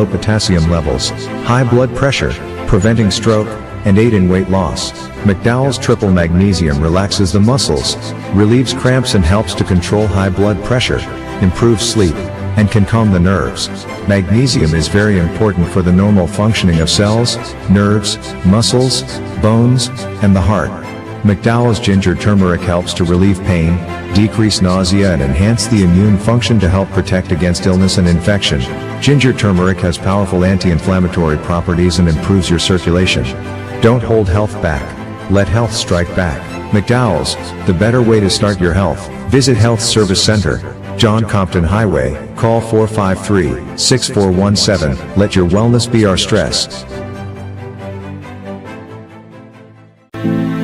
potassium levels, high blood pressure, preventing stroke, and aid in weight loss. McDowell's triple magnesium relaxes the muscles, relieves cramps and helps to control high blood pressure, improves sleep, and can calm the nerves. Magnesium is very important for the normal functioning of cells, nerves, muscles, bones, and the heart. McDowell's ginger turmeric helps to relieve pain, decrease nausea and enhance the immune function to help protect against illness and infection. Ginger turmeric has powerful anti-inflammatory properties and improves your circulation. Don't hold health back. Let health strike back. McDowell's, the better way to start your health. Visit Health Service Center, John Compton Highway, call 453-6417. Let your wellness be our stress.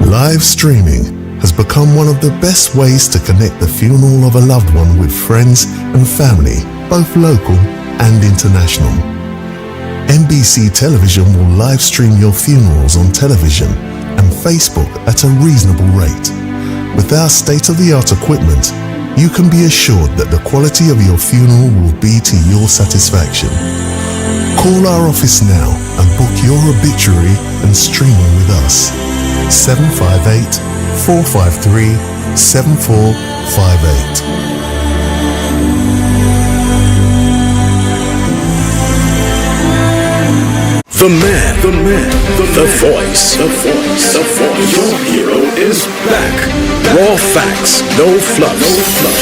Live streaming has become one of the best ways to connect the funeral of a loved one with friends and family, both local and international. NBC Television will live stream your funerals on television and Facebook at a reasonable rate. With our state-of-the-art equipment, you can be assured that the quality of your funeral will be to your satisfaction. Call our office now and book your obituary and streaming with us. 758-453-7458. The man, the voice. Your hero is back. Raw facts, no fluff.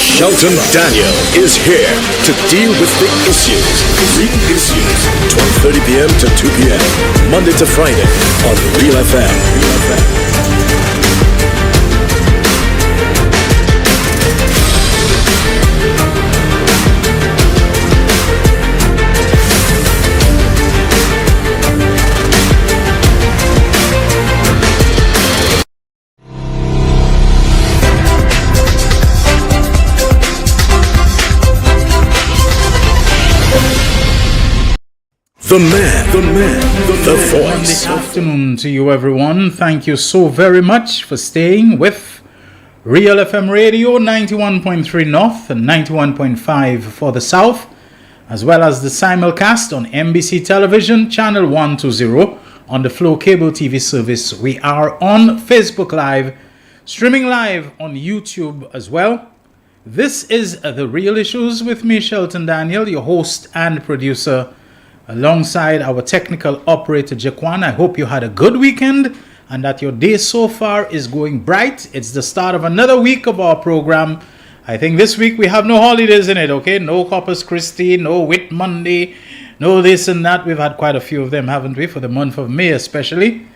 Shelton Daniel is here to deal with the issues. Big issues. 12:30 p.m. to 2 p.m. Monday to Friday on Real FM. The man, the voice. Good afternoon to you, everyone. Thank you so very much for staying with Real FM Radio 91.3 North and 91.5 for the South, as well as the simulcast on NBC Television, Channel 120 on the Flow Cable TV service. We are on Facebook Live, streaming live on YouTube as well. This is The Real Issues with me, Shelton Daniel, your host and producer, alongside our technical operator, Jaquan. I hope you had a good weekend and that your day so far is going bright. It's the start of another week of our program. I think this week we have no holidays in it, okay? No Corpus Christi, no Whit Monday, no this and that. We've had quite a few of them, haven't we, for the month of May especially.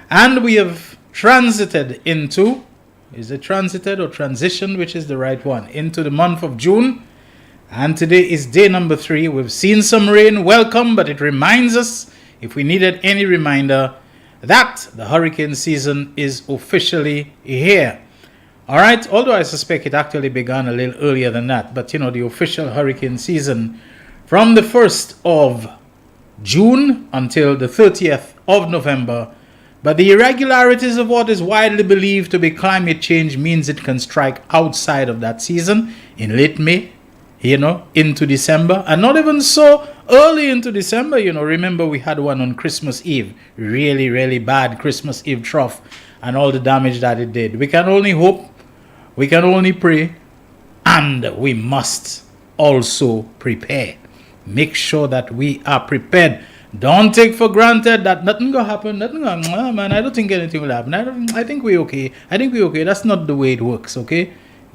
And we have transited into, is it transited or transition, which is the right one, into the month of June. And today is day number 3. We've seen some rain, welcome, but it reminds us, if we needed any reminder, that the hurricane season is officially here. All right, although I suspect it actually began a little earlier than that, but the official hurricane season from the 1st of June until the 30th of November. But the irregularities of what is widely believed to be climate change means it can strike outside of that season in late May, into December, and not even so early into December. Remember we had one on Christmas Eve, really, really bad Christmas Eve trough, and all the damage that it did. We can only hope, we can only pray, and we must also prepare. Make sure that we are prepared. Don't take for granted that nothing gonna happen. Man, I don't think anything will happen. I think we're okay. That's not the way it works, okay?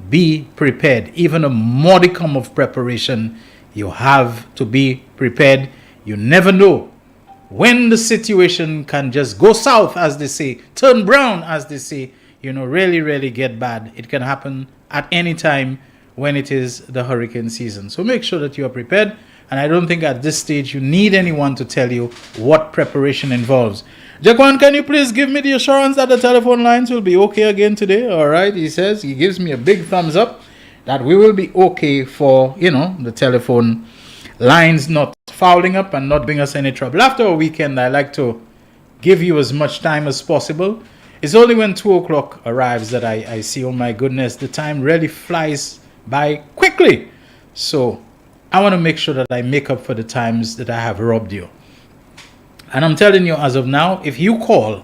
Be prepared. Even a modicum of preparation, you have to be prepared. You never know when the situation can just go south, as they say, turn brown, as they say, really, really get bad. It can happen at any time when it is the hurricane season. So make sure that you are prepared. And I don't think at this stage you need anyone to tell you what preparation involves. Jaquan, can you please give me the assurance that the telephone lines will be okay again today? All right, he says, he gives me a big thumbs up that we will be okay for, the telephone lines not fouling up and not bring us any trouble. After a weekend, I like to give you as much time as possible. It's only when 2 o'clock arrives that I see, oh my goodness, the time really flies by quickly. So I want to make sure that I make up for the times that I have robbed you. And I'm telling you, as of now, if you call,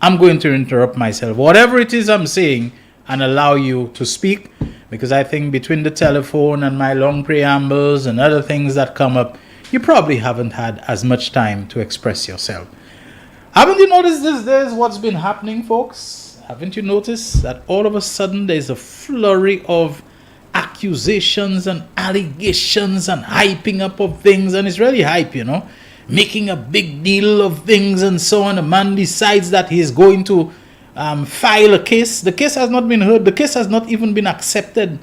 I'm going to interrupt myself, whatever it is I'm saying, and allow you to speak, because I think between the telephone and my long preambles and other things that come up, you probably haven't had as much time to express yourself. Haven't you noticed these days what's been happening, folks? Haven't you noticed that all of a sudden there's a flurry of accusations and allegations and hyping up of things, and it's really hype, making a big deal of things and so on. A man decides that he's going to file a case. The case has not been heard. The case has not even been accepted.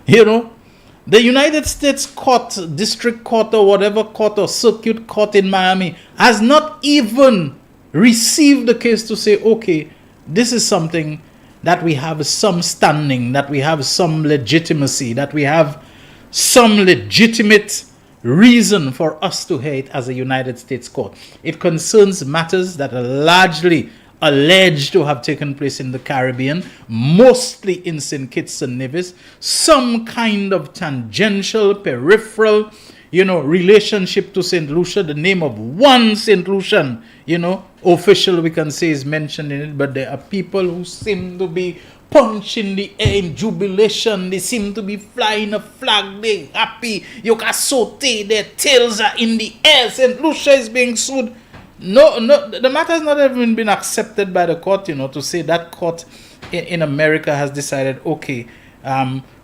The United States court, district court or whatever court or circuit court in Miami has not even received the case to say, okay, this is something that we have some standing, that we have some legitimacy, that we have some legitimate reason for us to hear it as a United States court. It concerns matters that are largely alleged to have taken place in the Caribbean, mostly in St. Kitts and Nevis, some kind of tangential, peripheral, relationship to St. Lucia. The name of one St. Lucian, official, we can say, is mentioned in it, but there are people who seem to be punching the air in jubilation. They seem to be flying a flag. They happy. You can saute. Their tails are in the air. St. Lucia is being sued. No, the matter has not even been accepted by the court, to say that court in America has decided, okay,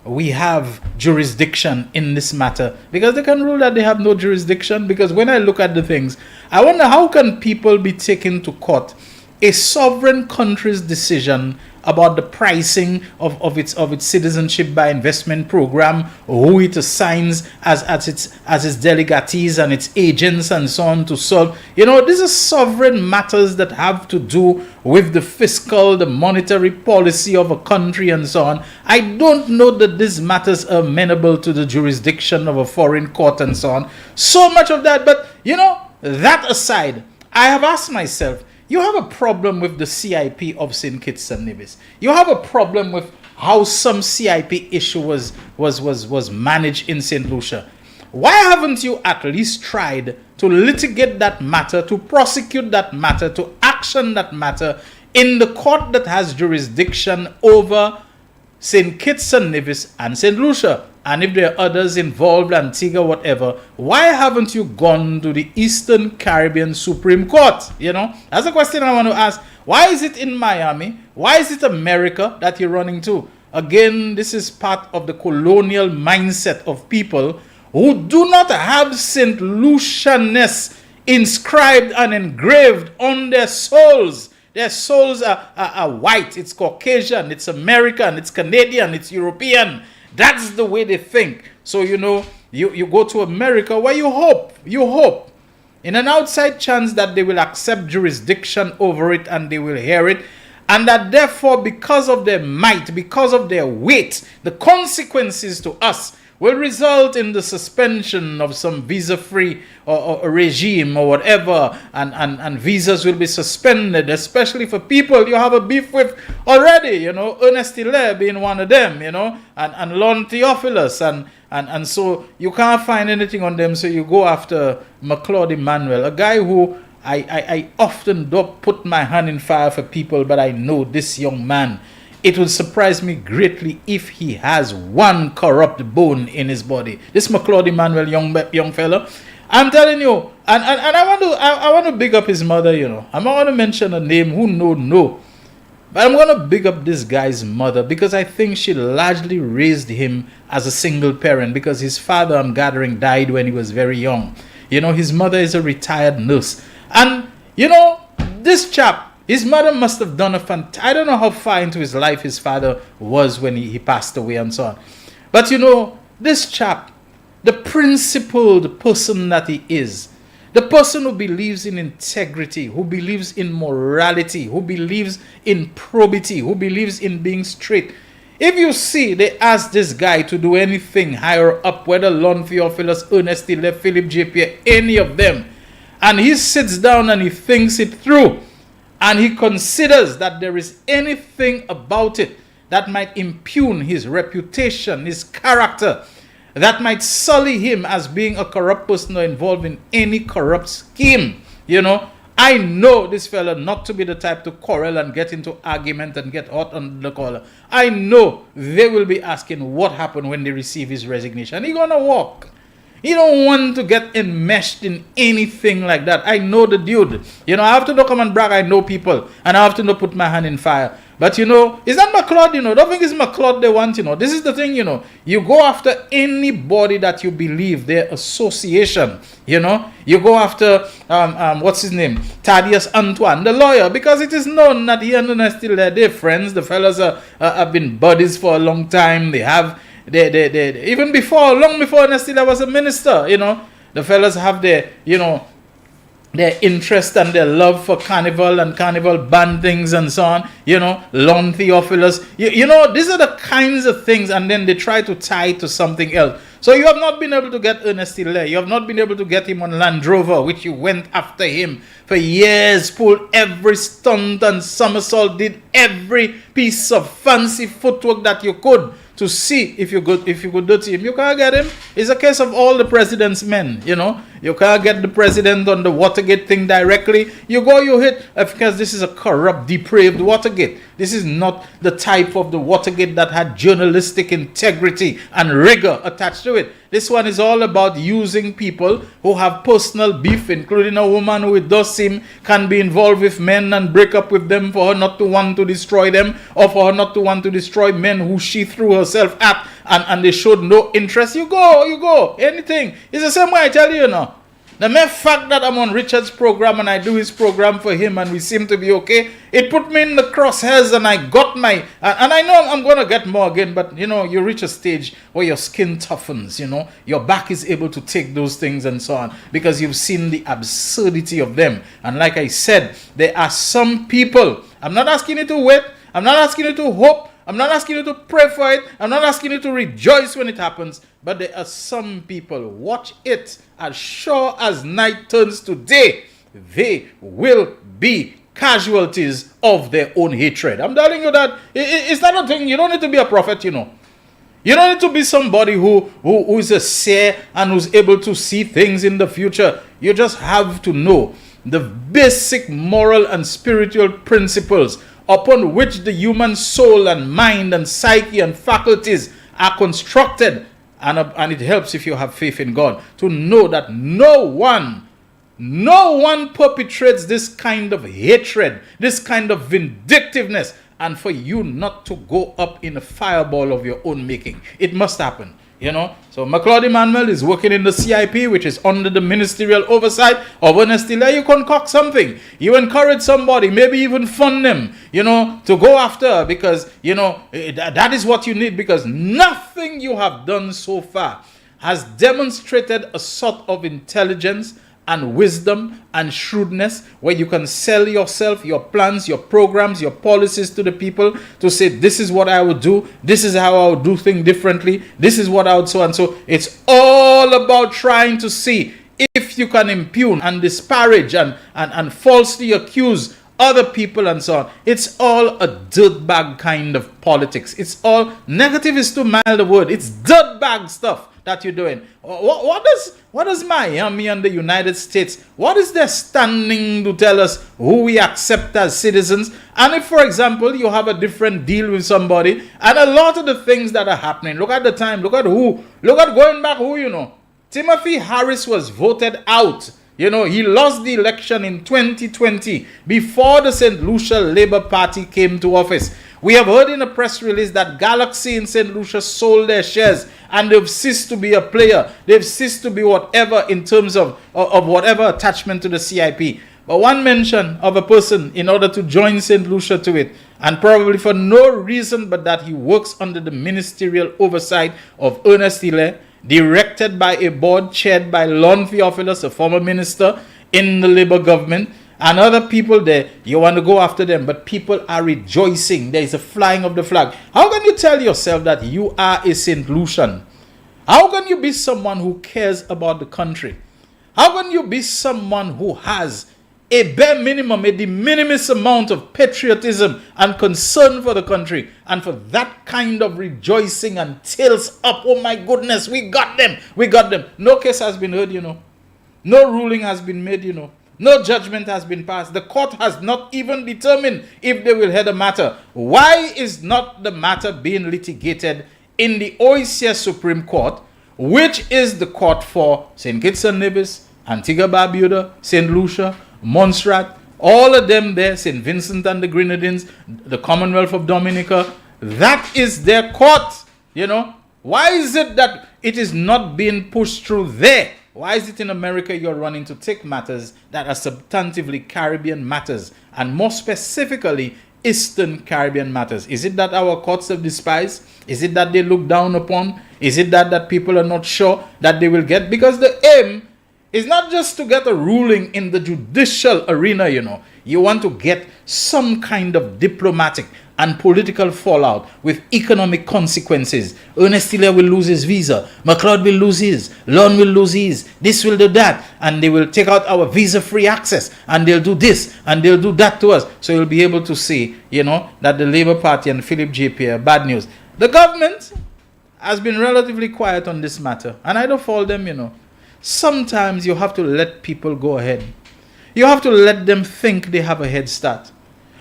we have jurisdiction in this matter, because they can rule that they have no jurisdiction. Because when I look at the things, I wonder, how can people be taken to court a sovereign country's decision about the pricing of its citizenship by investment program, or who it assigns as its delegatees and its agents and so on to solve. These are sovereign matters that have to do with the fiscal, the monetary policy of a country and so on. I don't know that these matters are amenable to the jurisdiction of a foreign court and so on. So much of that. But, that aside, I have asked myself, you have a problem with the CIP of St. Kitts and Nevis. You have a problem with how some CIP issue was managed in St. Lucia. Why haven't you at least tried to litigate that matter, to prosecute that matter, to action that matter in the court that has jurisdiction over St. Kitts and Nevis and St. Lucia? And if there are others involved, Antigua, whatever, why haven't you gone to the Eastern Caribbean Supreme Court? That's a question I want to ask. Why is it in Miami? Why is it America that you're running to? Again, this is part of the colonial mindset of people who do not have St. Lucianness inscribed and engraved on their souls. Their souls are white, it's Caucasian, it's American, it's Canadian, it's European. That's the way they think. So, you go to America where you hope in an outside chance that they will accept jurisdiction over it and they will hear it. And that therefore, because of their might, because of their weight, the consequences to us will result in the suspension of some visa-free or regime or whatever, and visas will be suspended, especially for people you have a beef with already, Ernest Hilaire being one of them, and Lon Theophilus, and so you can't find anything on them, so you go after McLeod Emmanuel, a guy who I often don't put my hand in fire for people, but I know this young man, it will surprise me greatly if he has one corrupt bone in his body. This McLeod Emmanuel, young fella, I'm telling you, and I want to big up his mother. I'm not going to mention a name who no, but I'm going to big up this guy's mother, because I think she largely raised him as a single parent, because his father, I'm gathering, died when he was very young. His mother is a retired nurse, and this chap. His mother must have done I don't know how far into his life his father was when he passed away and so on. But this chap, the principled person that he is, the person who believes in integrity, who believes in morality, who believes in probity, who believes in being straight. If you see, they ask this guy to do anything higher up, whether Lon Theophilus, Ernest Hilaire, Philip J. Pierre, any of them, and he sits down and he thinks it through, and he considers that there is anything about it that might impugn his reputation, his character, that might sully him as being a corrupt person or involved in any corrupt scheme. I know this fella not to be the type to quarrel and get into argument and get hot on the collar. I know they will be asking what happened when they receive his resignation. He gonna walk. He don't want to get enmeshed in anything like that. I know the dude. I have to not come and brag. I know people. And I have to not put my hand in fire. But, it's not McLeod, Don't think it's McLeod they want, This is the thing, You go after anybody that you believe, their association, You go after, what's his name? Thaddeus Antoine, the lawyer, because it is known that he and Ernest are still there. They're friends. The fellas have been buddies for a long time. They have... They even long before Nestila was a minister, the fellas have their interest and their love for carnival and carnival band things and so on, Lon Theophilus, these are the kinds of things, and then they try to tie it to something else. So you have not been able to get Ernest Hilaire. You have not been able to get him on Land Rover, which you went after him for years, pulled every stunt and somersault, did every piece of fancy footwork that you could to see if you could dirty him. You can't get him. It's a case of all the president's men, You can't get the president on the Watergate thing directly. You hit, because this is a corrupt, depraved Watergate. This is not the type of the Watergate that had journalistic integrity and rigor attached to it. This one is all about using people who have personal beef, including a woman who it does seem can be involved with men and break up with them for her not to want to destroy them, or for her not to want to destroy men who she threw herself at, and they showed no interest. You go, anything. It's the same way I tell you now. The mere fact that I'm on Richard's program and I do his program for him and we seem to be okay, it put me in the crosshairs, and I got and I know I'm going to get more again, but you reach a stage where your skin toughens, your back is able to take those things and so on, because you've seen the absurdity of them. And like I said, there are some people, I'm not asking you to wait, I'm not asking you to hope, I'm not asking you to pray for it, I'm not asking you to rejoice when it happens, but there are some people, watch it, as sure as night turns to day, they will be casualties of their own hatred. I'm telling you that it's not a thing. You don't need to be a prophet, You don't need to be somebody who is a seer and who's able to see things in the future. You just have to know the basic moral and spiritual principles upon which the human soul and mind and psyche and faculties are constructed. And it helps if you have faith in God to know that no one perpetrates this kind of hatred, this kind of vindictiveness, and for you not to go up in a fireball of your own making. It must happen. So McLeod Emmanuel is working in the CIP, which is under the ministerial oversight of Ernest Hilaire. You concoct something. You encourage somebody, maybe even fund them, to go after, because, that is what you need, because nothing you have done so far has demonstrated a sort of intelligence and wisdom and shrewdness where you can sell yourself, your plans, your programs, your policies to the people to say, this is what I would do, this is how I would do things differently, this is what I would so and so. It's all about trying to see if you can impugn and disparage and falsely accuse other people and so on. It's all a dirtbag kind of politics. It's all, negative is too mild a word, it's dirtbag stuff that you're doing. What does Miami and the United States, what is their standing to tell us who we accept as citizens? And if, for example, you have a different deal with somebody, and a lot of the things that are happening, look at the time, look at going back who, Timothy Harris was voted out. He lost the election in 2020 before the St. Lucia Labour Party came to office. We have heard in a press release that Galaxy in St. Lucia sold their shares and they've ceased to be a player. They've ceased to be whatever in terms of whatever attachment to the CIP. But one mention of a person in order to join St. Lucia to it, and probably for no reason but that he works under the ministerial oversight of Ernest Hilaire, directed by a board chaired by Lon Theophilus, a former minister in the Labour government, and other people there. You want to go after them, but people are rejoicing. There is a flying of the flag. How can you tell yourself that you are a St. Lucian? How can you be someone who cares about the country? How can you be someone who has a bare minimum, a de minimis amount of patriotism and concern for the country, and for that kind of rejoicing and tails up, oh my goodness, we got them. No case has been heard, No ruling has been made, No judgment has been passed. The court has not even determined if they will hear the matter. Why is not the matter being litigated in the OECS Supreme Court, which is the court for St. Kitts and Nevis, Antigua Barbuda, St. Lucia, Montserrat, all of them there, St. Vincent and the Grenadines, the Commonwealth of Dominica? That is their court, Why is it that it is not being pushed through there? Why is it in America you're running to take matters that are substantively Caribbean matters, and more specifically Eastern Caribbean matters? Is it that our courts have despised? Is it that they look down upon? Is it that people are not sure that they will get? Because the aim is not just to get a ruling in the judicial arena, You want to get some kind of diplomatic and political fallout with economic consequences. Ernest Hilaire will lose his visa. McLeod will lose his. Lon will lose his. This will do that. And they will take out our visa-free access. And they'll do this. And they'll do that to us. So you'll be able to see, that the Labour Party and Philip J.P. are bad news. The government has been relatively quiet on this matter. And I don't fault them, Sometimes you have to let people go ahead. You have to let them think they have a head start.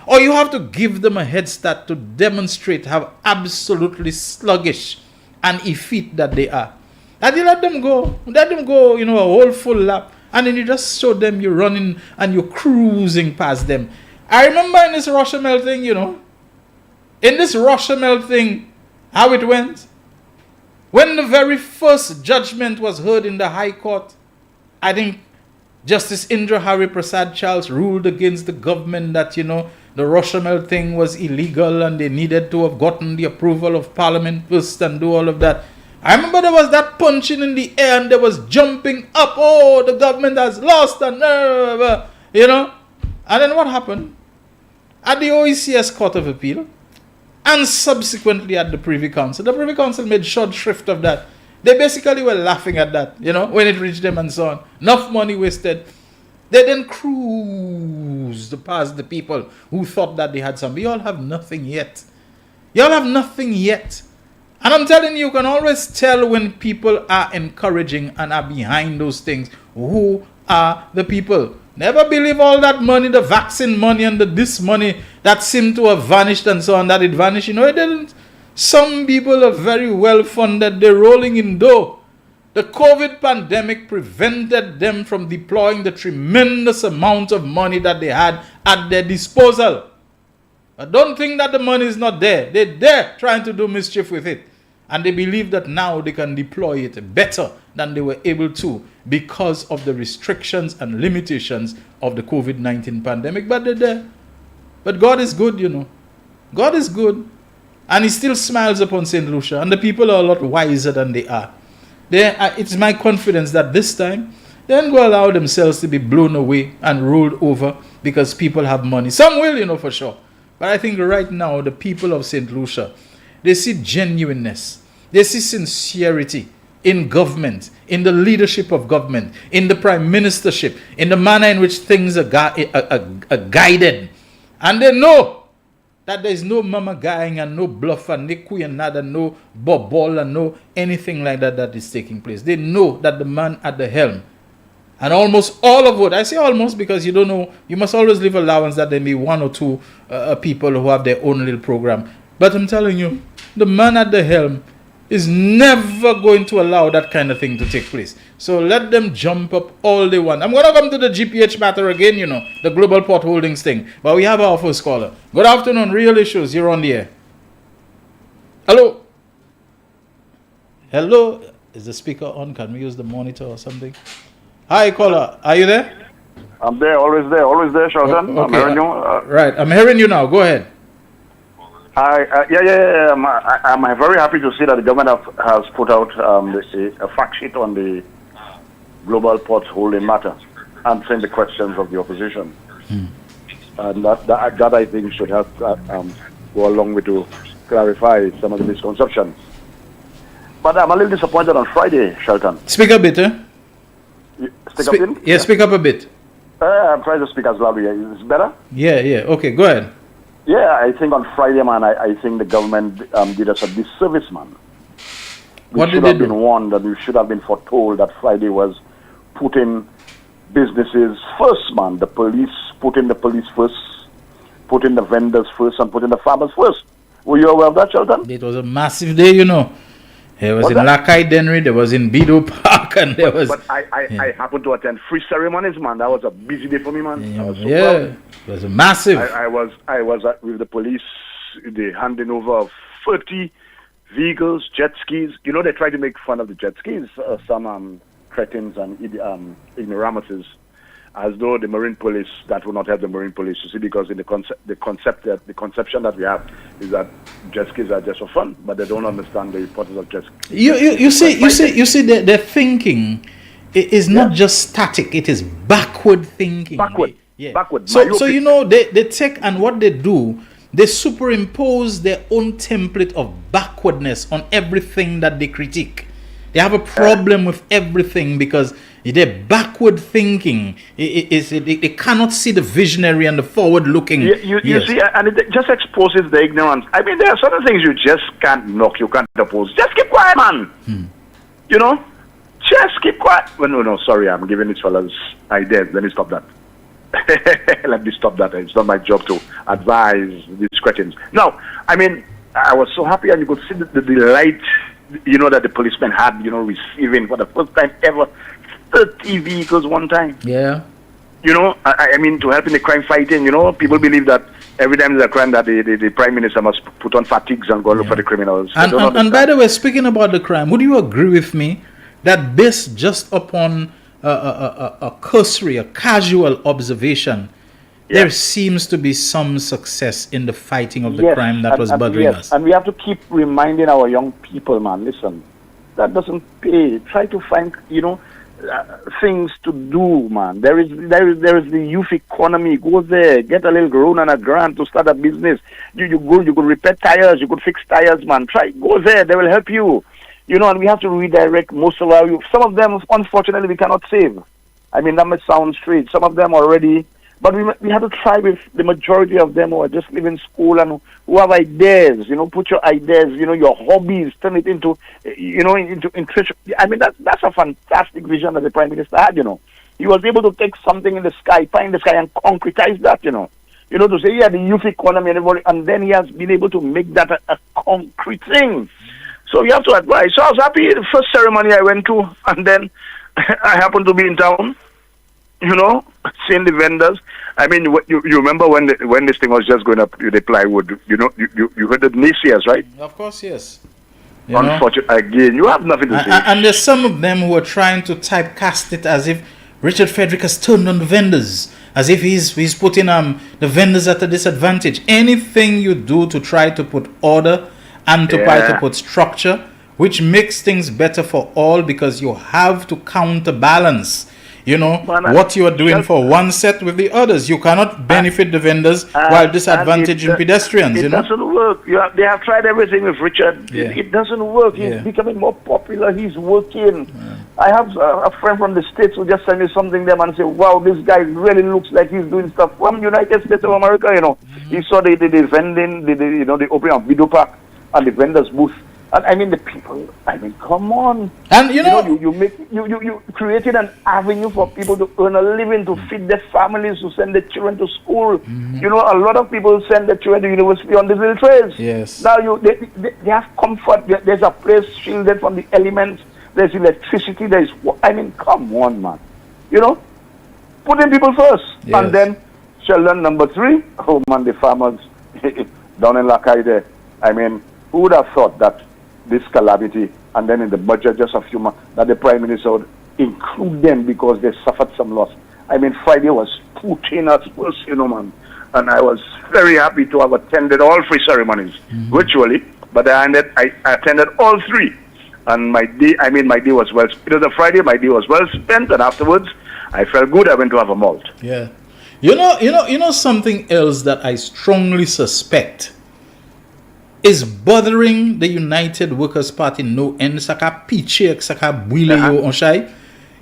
Or you have to give them a head start to demonstrate how absolutely sluggish and effete that they are. And you let them go, a whole full lap. And then you just show them you're running and you're cruising past them. I remember in this Rochamel thing, In this Rochamel thing, how it went. When the very first judgment was heard in the High Court, I think Justice Indra Hari Prasad Charles ruled against the government that, the Rochamel thing was illegal and they needed to have gotten the approval of Parliament first and do all of that. I remember there was that punching in the air and there was jumping up. Oh, the government has lost and And then what happened? At the OECS Court of Appeal and subsequently at the Privy Council. The Privy Council made short shrift of that. They basically were laughing at that, when it reached them and so on. Enough money wasted. They then cruised past the people who thought that they had something. You all have nothing yet. And I'm telling you, you can always tell when people are encouraging and are behind those things. Who are the people? Never believe all that money, the vaccine money and this money that seemed to have vanished and so on, that it vanished. It didn't. Some people are very well funded. They're rolling in dough. The COVID pandemic prevented them from deploying the tremendous amount of money that they had at their disposal. I don't think that the money is not there. They're there trying to do mischief with it. And they believe that now they can deploy it better than they were able to because of the restrictions and limitations of the COVID-19 pandemic. But they're there. But God is good, God is good. And He still smiles upon St. Lucia. And the people are a lot wiser than they are. It's my confidence that this time, they don't go allow themselves to be blown away and ruled over because people have money. Some will, for sure. But I think right now, the people of St. Lucia, they see genuineness. They see sincerity in government, in the leadership of government, in the prime ministership, in the manner in which things are guided. And they know that there is no mama guying and no bluff and no queen and no ball and no anything like that is taking place. They know that the man at the helm, and almost all of what, I say almost because you don't know, you must always leave allowance that there may be one or two people who have their own little program. But I'm telling you, the man at the helm is never going to allow that kind of thing to take place. So let them jump up all they want. I'm going to come to the GPH matter again, the Global Port Holdings thing. But we have our first caller. Good afternoon, Real Issues. You're on the air. Hello? Hello? Is the speaker on? Can we use the monitor or something? Hi, caller. Are you there? I'm there, always there, Shelton. Okay. I'm hearing you. Right, I'm hearing you now. Go ahead. Yeah. I'm very happy to see that the government has put out a fact sheet on the global port holding matter, answering the questions of the opposition. And that I think should help go a long way to clarify some of the misconceptions. But I'm a little disappointed on Friday, Shelton. Speak a bit, eh? Speak up a bit. I'm trying to speak as loudly. Is it better? Yeah. Okay, go ahead. Yeah, I think on Friday, man, I think the government did us a disservice, man. What did should they have been do? warned and we should have been foretold that Friday was putting businesses first, man. The police, putting the police first, putting the vendors first, and putting the farmers first. Were you aware of that, Shelton? It was a massive day, you know. There was What's in that? Lakai Denry, there was in Bido Park, and there was... But I happened to attend free ceremonies, man. That was a busy day for me, man. I was so Yeah, proud. it was a massive... I was with the police, the handing over of 30 vehicles, jet skis. You know, they try to make fun of the jet skis, some cretins and ignoramuses, as though the Marine Police, that will not help the Marine Police, you see, because in the conception that we have is that jet skis are just for fun, but they don't understand the importance of jet skis. You see, their thinking is not just static; it is backward thinking. Backward. So Myopic. you know they take, and what they do, they superimpose their own template of backwardness on everything that they critique. They have a problem with everything because they're backward thinking. They cannot see the visionary and the forward looking. You see, and it just exposes the ignorance. I mean, there are certain things you just can't knock, you can't oppose. Just keep quiet, man. You know, just keep quiet. Well, no, sorry, I'm giving these fellas ideas. Let me stop that. Let me stop that. It's not my job to advise these cretins. No, I mean, I was so happy, and you could see the delight, you know, that the policemen had, you know, receiving for the first time ever 30 vehicles one time. Yeah. You know, I mean, to help in the crime fighting, you know, people believe that every time there's a crime that the prime minister must put on fatigues and go look for the criminals. And by the way, speaking about the crime, would you agree with me that based just upon a cursory, a casual observation, there seems to be some success in the fighting of the crime that was bothering us? And we have to keep reminding our young people, man, listen, that doesn't pay. Try to find, you know, things to do, man. There is the youth economy. Go there, get a little loan and a grant to start a business. You could repair tires, you could fix tires, man. Go there, they will help you. You know, and we have to redirect most of our youth. Some of them, unfortunately, we cannot save. I mean, that may sound straight. Some of them already, but we have to try with the majority of them who are just leaving school and who have ideas. You know, put your ideas, you know, your hobbies, turn it into, you know, into interest. I mean, that's a fantastic vision that the Prime Minister had, you know. He was able to take something in the sky, pie in the sky, and concretize that, you know. You know, to say, yeah, the youth economy and everybody, and then he has been able to make that a concrete thing. So you have to advise. So I was happy the first ceremony I went to, and then I happened to be in town, you know, seeing the vendors. I mean, you remember when this thing was just going up, the plywood, you know, you heard the naysayers, right? Of course, yes. Unfortunately, again, you have nothing to say. And there's some of them who are trying to typecast it as if Richard Frederick has turned on the vendors, as if he's putting the vendors at a disadvantage. Anything you do to try to put order and to try to put structure, which makes things better for all, because you have to counterbalance, you know, what you are doing for one set with the others. You cannot benefit the vendors while disadvantaging pedestrians. It doesn't work. They have tried everything with Richard. Yeah. It doesn't work. He's becoming more popular. He's working. I have a friend from the States who just sent me something there and say, wow, this guy really looks like he's doing stuff from United States of America, you know. He saw the vending, you know, the opening of Bido Park and the vendors booth. And I mean, the people, I mean, come on. And you know, you created an avenue for people to earn a living, to feed their families, to send their children to school. You know, a lot of people send their children to university on these little trails. Yes. Now they have comfort. There's a place shielded from the elements. There's electricity. I mean, come on, man. You know, putting people first. Yes. And then Shelton number 3. Oh man, the farmers down in Lakai there. I mean, who would have thought that this calamity, and then in the budget just a few months, that the Prime Minister would include them because they suffered some loss. I mean, Friday was putting us first, you know, man. And I was very happy to have attended all 3 ceremonies virtually, but I attended all 3. And my day was well spent. It was a Friday, my day was well spent, and afterwards I felt good. I went to have a malt. Yeah. You know something else that I strongly suspect is bothering the United Workers' Party no end, saka piche saka bwile yo onshai.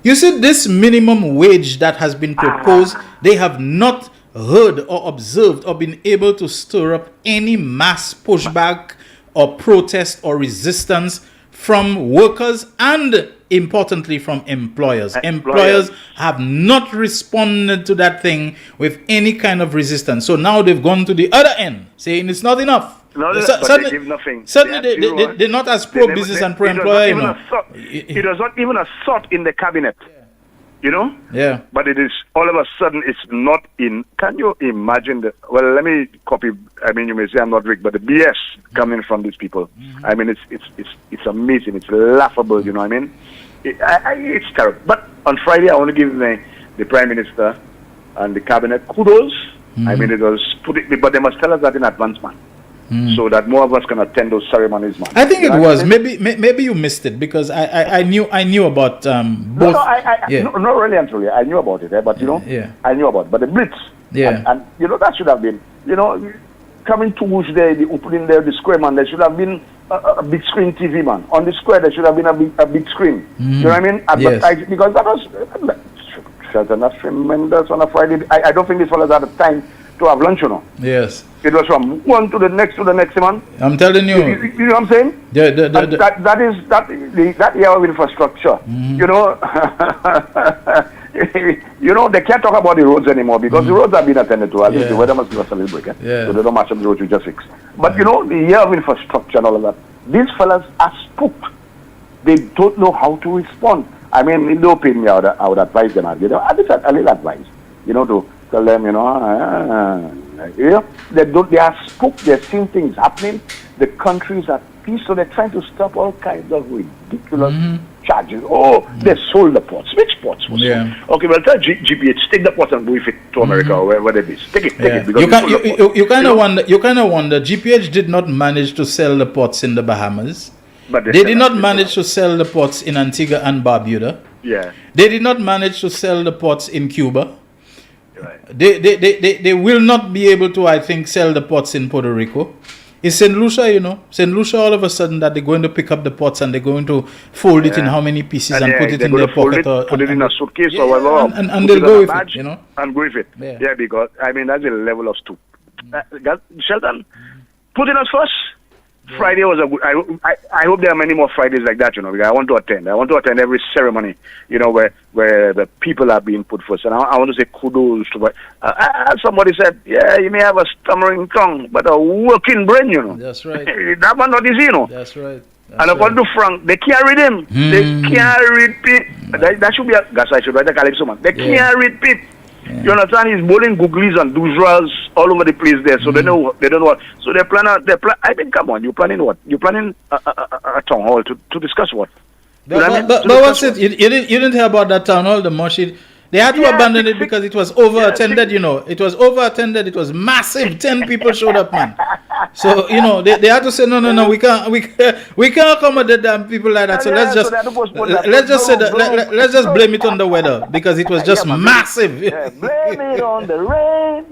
You see, this minimum wage that has been proposed, they have not heard or observed or been able to stir up any mass pushback or protest or resistance from workers and, importantly, from employers. Employers have not responded to that thing with any kind of resistance. So now they've gone to the other end, saying it's not enough. No, they give nothing. Certainly, they're not as pro-business and pro-employer. It was not even a thought in the cabinet. You know? Yeah. But it is, all of a sudden, it's not in. Can you imagine well, let me copy, you may say I'm not Rick, but the BS coming from these people. It's amazing. It's laughable, you know what I mean? It's terrible. But on Friday, I want to give the Prime Minister and the cabinet kudos. It was but they must tell us that in advance, man. So that more of us can attend those ceremonies, man. I think it was. Maybe you missed it because I knew about both. Not really and truly. I knew about it, but I knew about it. But the Blitz, and that should have been, coming towards the opening there, the square, man, there should have been a big screen TV, man. On the square, there should have been a big screen. You know what I mean? Advertising, because that was Shelton, that's tremendous on a Friday. I don't think these fellas had the time to have lunch, Yes. It was from one to the next, man. I'm telling you. You know what I'm saying? That year of infrastructure. They can't talk about the roads anymore because the roads have been attended to. At least the weather must give us a little break. So they don't match up the roads we just fixed. But the year of infrastructure and all of that, these fellas are spooked. They don't know how to respond. In the opinion, I would advise them. At least a little advice. To tell them, they are spooked. They're seeing things happening. The country is at peace, so they're trying to stop all kinds of ridiculous charges. Oh, they sold the ports. Which ports was sold? Okay, well, tell GPH, take the ports and move it to America or wherever it is. Take it. Because you kind of wonder. GPH did not manage to sell the ports in the Bahamas. But they did not manage to sell the ports in Antigua and Barbuda. Yeah. They did not manage to sell the ports in Cuba. Right. They will not be able to, I think, sell the ports in Puerto Rico. It's St. Lucia, St. Lucia, all of a sudden that they're going to pick up the pots and they're going to fold it in how many pieces and put it in their pocket. Put it in a suitcase or whatever. And they'll go with it, And go with it. Yeah, because, that's a level of stoop. Shelton, putting us first. Friday was a good. I hope there are many more Fridays like that, because I want to attend. I want to attend every ceremony, where the people are being put first. And I want to say kudos to. Somebody said, you may have a stammering tongue, but a working brain, That's right. That one not easy, That's right. And according to Frank, they carried him. They carried Pete. That should be I should write a calypso, man. They carried Pete. You understand? He's bowling googlies and douzras all over the place there, so they don't know what. So they plan. Come on, you planning what? You planning a town hall to discuss what? But what's it? You didn't hear about that town hall, the mush. They had to abandon it because it was over-attended, It was over-attended. It was massive. 10 people showed up, man. So, they had to say, no, we can't accommodate them people like that. So let's just blame it on the weather because it was just massive. Blame it on the rain.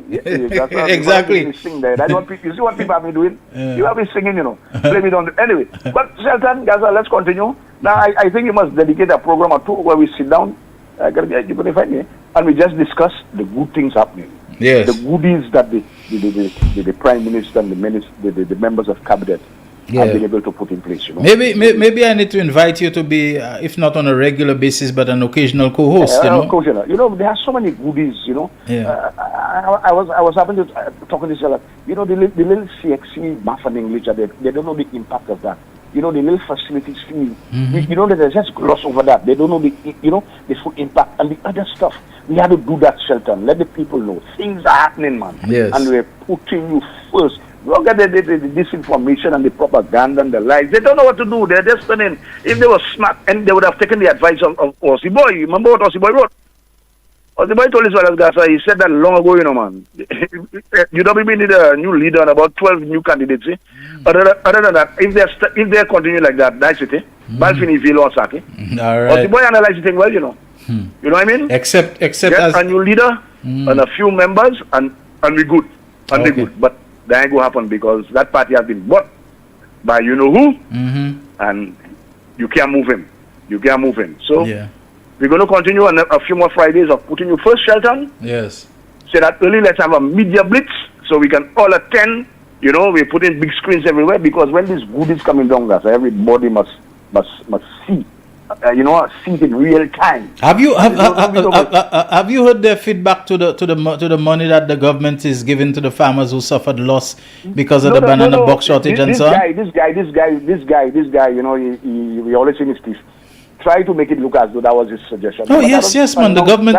Exactly. You see what people have been doing? You have been singing, Blame it on the... Anyway, but Shelton, Gaza, let's continue. Now, I think you must dedicate a program or two where we sit down. You're going to find me. And we just discuss the good things happening. Yes. The goodies that the Prime Minister and the members of Cabinet have been able to put in place. Maybe I need to invite you to be, if not on a regular basis, but an occasional co-host. Occasional. There are so many goodies. I was happening to talking to each other. The little CXC math and English, they don't know the impact of that. The little facilities fee. They just gloss over that. They don't know the full impact and the other stuff. We have to do that, Shelton. Let the people know things are happening, man. Yes. And we're putting you first. Look at the disinformation and the propaganda and the lies. They don't know what to do. They're just spending. If they were smart, and they would have taken the advice of Aussie Boy. You remember what Aussie Boy wrote? Aussie Boy told his fellas, guys, he said that long ago, man. UWB need a new leader and about 12 new candidates. Other than that, if they continue like that, that's it. Balfini Vilo or Saki. All right. Aussie Boy analyze the thing well, You know what I mean? Except as a new leader and a few members and we good. And we good. But that ain't going to happen because that party has been bought by you know who, and you can't move him. So We're going to continue on a few more Fridays of putting you first, Shelton. Yes. Say that early, let's have a media blitz so we can all attend. You know, we're putting big screens everywhere because when this good is coming down, guys, everybody must see. See it in real time. Have you heard the feedback to the money that the government is giving to the farmers who suffered loss because of the banana box shortage and so on? This guy, you know, we always see his piece. Try to make it look as though that was his suggestion. Oh, yes, man. The government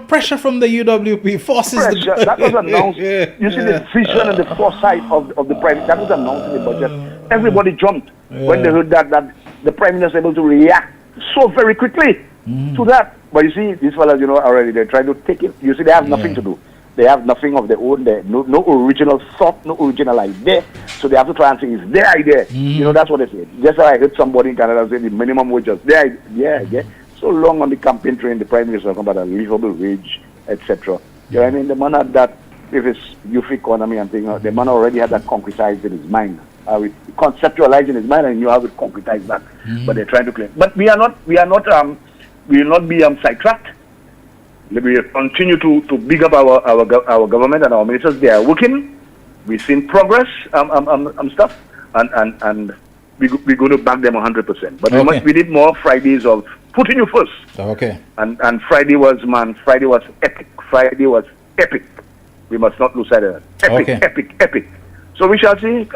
pressure from the UWP forces the that was announced. You see the vision and the foresight of the prime. That was announced in the budget. Everybody jumped when they heard that the prime minister was able to react so very quickly to that. But you see, these fellas, you know, already they're trying to take it. You see, they have nothing to do. They have nothing of their own. No original thought, no original idea. So they have to try and say it's their idea. You know, that's what they say. Just like I heard somebody in Canada say the minimum wage is their idea. So long on the campaign train, the prime minister talking about a livable wage, etc. You know what I mean? The man had that, if it's youth economy and things, the man already had that concretized in his mind. Conceptualized in his mind and knew how to concretize that. But they're trying to claim. But we will not be sidetracked. We will continue to big up our government and our ministers. They are working. We've seen progress stuff, and we're going to back them 100%. But we need more Fridays of putting you first. Okay. And Friday was epic. Friday was epic. We must not lose sight of that. Epic. So we shall see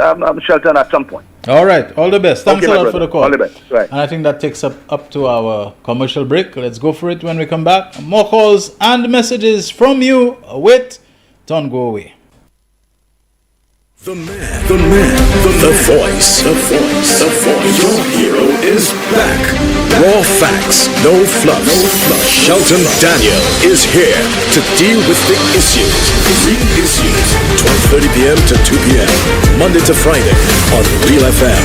Shelton at some point. All right. All the best. Thanks a lot for the call. All the best. Right. And I think that takes up to our commercial break. Let's go for it when we come back. More calls and messages from you. Wait. Don't go away. The man, the voice. Your hero is back. Raw facts, no fluff. Shelton Daniel is here to deal with the issues. Real issues. 12:30 p.m. to 2 p.m. Monday to Friday on Real FM.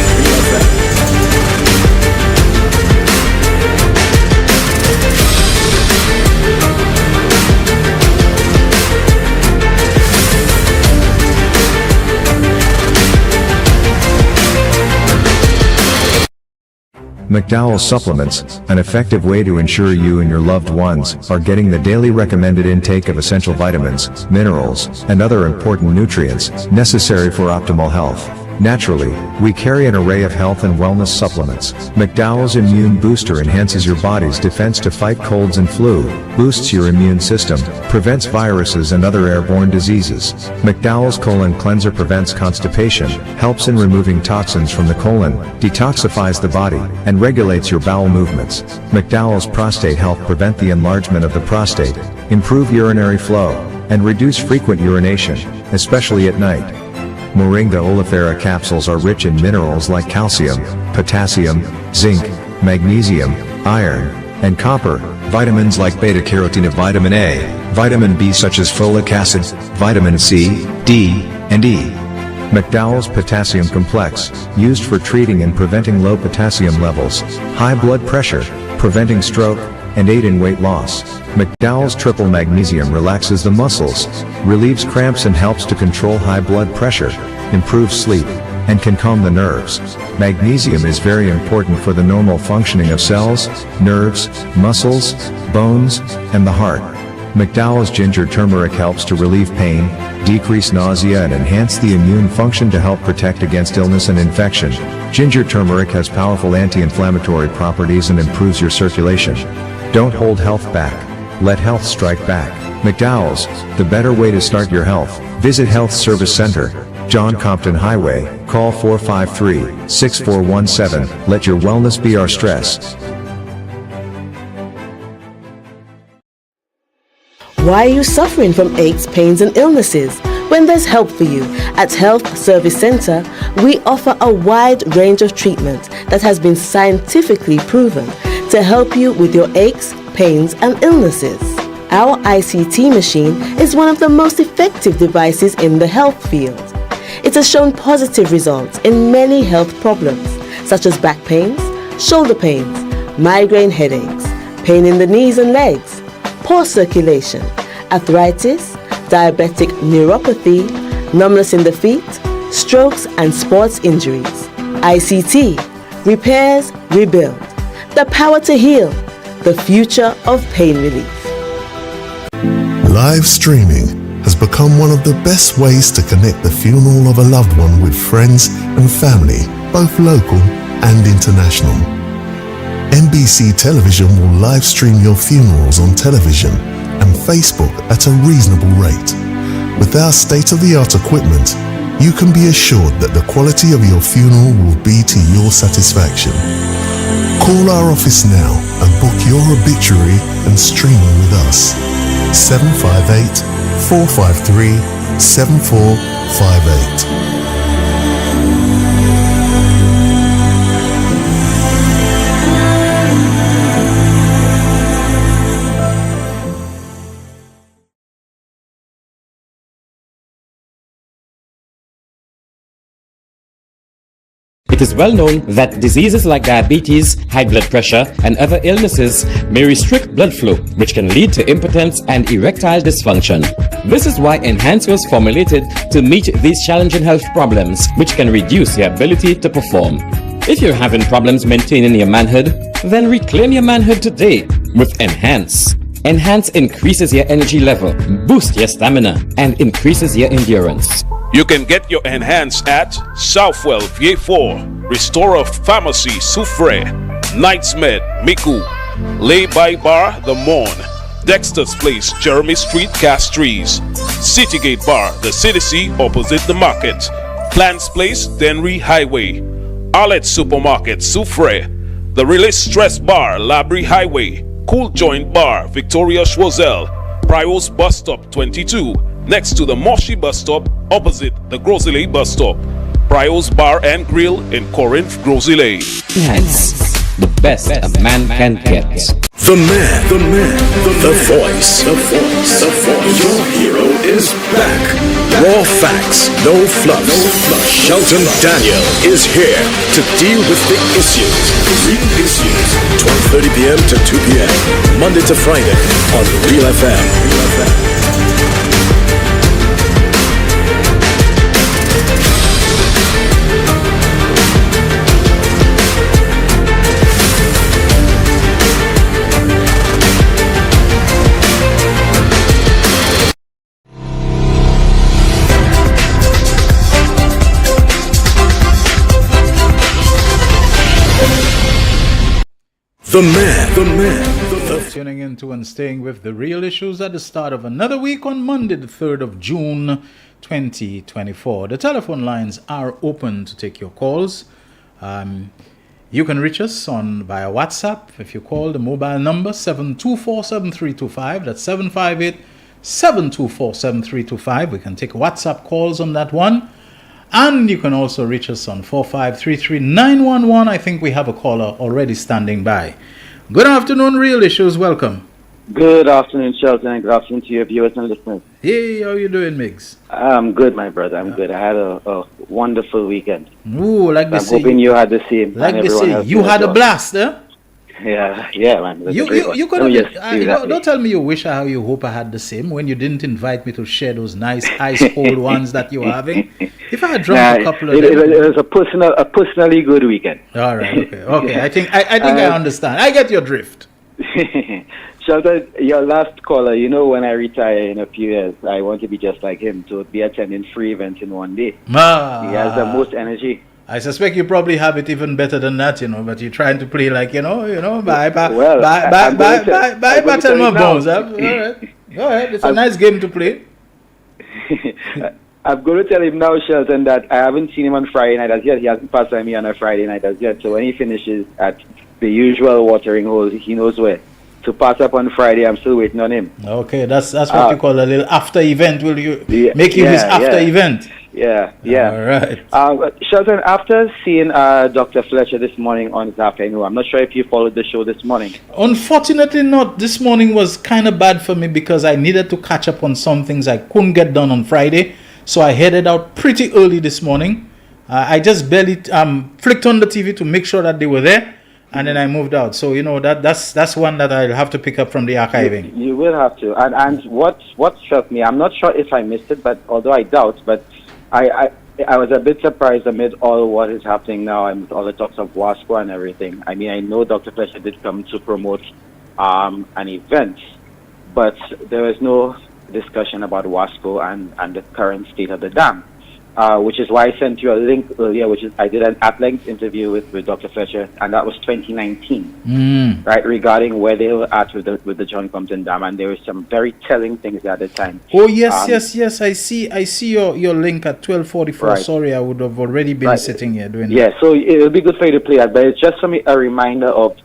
McDowell's Supplements, an effective way to ensure you and your loved ones are getting the daily recommended intake of essential vitamins, minerals, and other important nutrients necessary for optimal health. Naturally, we carry an array of health and wellness supplements. McDowell's Immune Booster enhances your body's defense to fight colds and flu, boosts your immune system, prevents viruses and other airborne diseases. McDowell's Colon Cleanser prevents constipation, helps in removing toxins from the colon, detoxifies the body, and regulates your bowel movements. McDowell's Prostate Health prevent the enlargement of the prostate, improve urinary flow, and reduce frequent urination, especially at night. Moringa oleifera capsules are rich in minerals like calcium, potassium, zinc, magnesium, iron, and copper, vitamins like beta-carotene, vitamin A, vitamin B such as folic acid, vitamin C, D, and E. McDowell's Potassium Complex, used for treating and preventing low potassium levels, high blood pressure, preventing stroke, and aid in weight loss. McDowell's Triple Magnesium relaxes the muscles, relieves cramps and helps to control high blood pressure, improves sleep, and can calm the nerves. Magnesium is very important for the normal functioning of cells, nerves, muscles, bones, and the heart. McDowell's Ginger Turmeric helps to relieve pain, decrease nausea and enhance the immune function to help protect against illness and infection. Ginger turmeric has powerful anti-inflammatory properties and improves your circulation. Don't hold health back. Let health strike back. McDowell's, the better way to start your health. Visit Health Service Center, John Compton Highway, call 453-6417. Let your wellness be our stress. Why are you suffering from aches, pains, and illnesses? When there's help for you. At Health Service Center, we offer a wide range of treatment that has been scientifically proven to help you with your aches, pains, and illnesses. Our ICT machine is one of the most effective devices in the health field. It has shown positive results in many health problems, such as back pains, shoulder pains, migraine headaches, pain in the knees and legs, poor circulation, arthritis, diabetic neuropathy, numbness in the feet, strokes and sports injuries. ICT, repairs, rebuild. The power to heal. the future of pain relief. Live streaming has become one of the best ways to connect the funeral of a loved one with friends and family, both local and international. NBC Television will live stream your funerals on television and Facebook at a reasonable rate. With our state-of-the-art equipment, you can be assured that the quality of your funeral will be to your satisfaction. Call our office now and book your obituary and streaming with us. 758-453-7458. It is well known that diseases like diabetes, high blood pressure, and other illnesses may restrict blood flow, which can lead to impotence and erectile dysfunction. This is why Enhance was formulated to meet these challenging health problems, which can reduce your ability to perform. If you're having problems maintaining your manhood, then reclaim your manhood today with Enhance. Enhance increases your energy level, boosts your stamina, and increases your endurance. You can get your Enhance at Southwell VA4, Restorer Pharmacy Soufre, Knightsmed Miku, Lay by Bar The Morn, Dexter's Place Jeremy Street Castries, Citygate Bar The City opposite the market, Plants Place Denry Highway, Arlette Supermarket Soufre, The Release Stress Bar Labrie Highway, Cool Joint Bar Victoria Schwazel, Prios Bus Stop 22, next to the Moshi Bus Stop opposite the Grosile Bus Stop. Prios Bar and Grill in Corinth, Grosile. Enhance, the best a man can get. The man, the voice, the voice. Your hero is back. Raw facts, no fluff. Shelton Daniel is here to deal with the issues. Real issues. 12:30 p.m. to 2 p.m. Monday to Friday on Real FM. The man. Tuning into and staying with the real issues at the start of another week on Monday, the 3rd of June, 2024. The telephone lines are open to take your calls. You can reach us via WhatsApp. If you call the mobile number 724-7325, that's 758-724-7325. We can take WhatsApp calls on that one. And you can also reach us on 4533-911. I think we have a caller already standing by. Good afternoon, Real Issues. Welcome. Good afternoon, Shelton, and good afternoon to your viewers and listeners. Hey, how you doing, Miggs? I'm good, my brother. I'm good. I had a wonderful weekend. Ooh, like they say. I'm hoping you had the same. Like they say, you had a blast, eh? Yeah, man. You could have. Don't tell me you wish how you hope I had the same when you didn't invite me to share those nice ice cold ones that you were having. If I had drunk a couple of them, it was a personally good weekend. All right, okay. I think I understand. I get your drift. Shelton, your last caller. You know, when I retire in a few years, I want to be just like him, to be attending 3 events in one day. He has the most energy. I suspect you probably have it even better than that, but you're trying to play like, bye, battle my bones. All right, go ahead. It's a nice game to play. I'm going to tell him now, Shelton, that I haven't seen him on Friday night as yet. He hasn't passed by me on a Friday night as yet. So when he finishes at the usual watering hole, he knows where to pass up on Friday. I'm still waiting on him. Okay, that's what you call a little after event. Will you make his after event? Yeah. All right. Shelton, after seeing Dr. Fletcher this morning on his afternoon, I'm not sure if you followed the show this morning. Unfortunately not. This morning was kind of bad for me because I needed to catch up on some things I couldn't get done on Friday. So I headed out pretty early this morning. I just barely flicked on the TV to make sure that they were there. And then I moved out. So, that's one that I'll have to pick up from the archiving. You will have to. And what struck me, I'm not sure if I missed it, but although I doubt, but I was a bit surprised amid all what is happening now and all the talks of WASPO and everything. I mean, I know Dr. Fletcher did come to promote and events, but there was no discussion about Wasco and the current state of the dam. Which is why I sent you a link earlier, which is I did an at-length interview with Dr. Fletcher, and that was 2019, right, regarding where they were at with the John Compton Dam, and there were some very telling things at the time. Oh yes, I see your link at 12:44. Right. Sorry, I would have already been sitting here doing that. So it'll be good for you to play that, but it's just for me a reminder of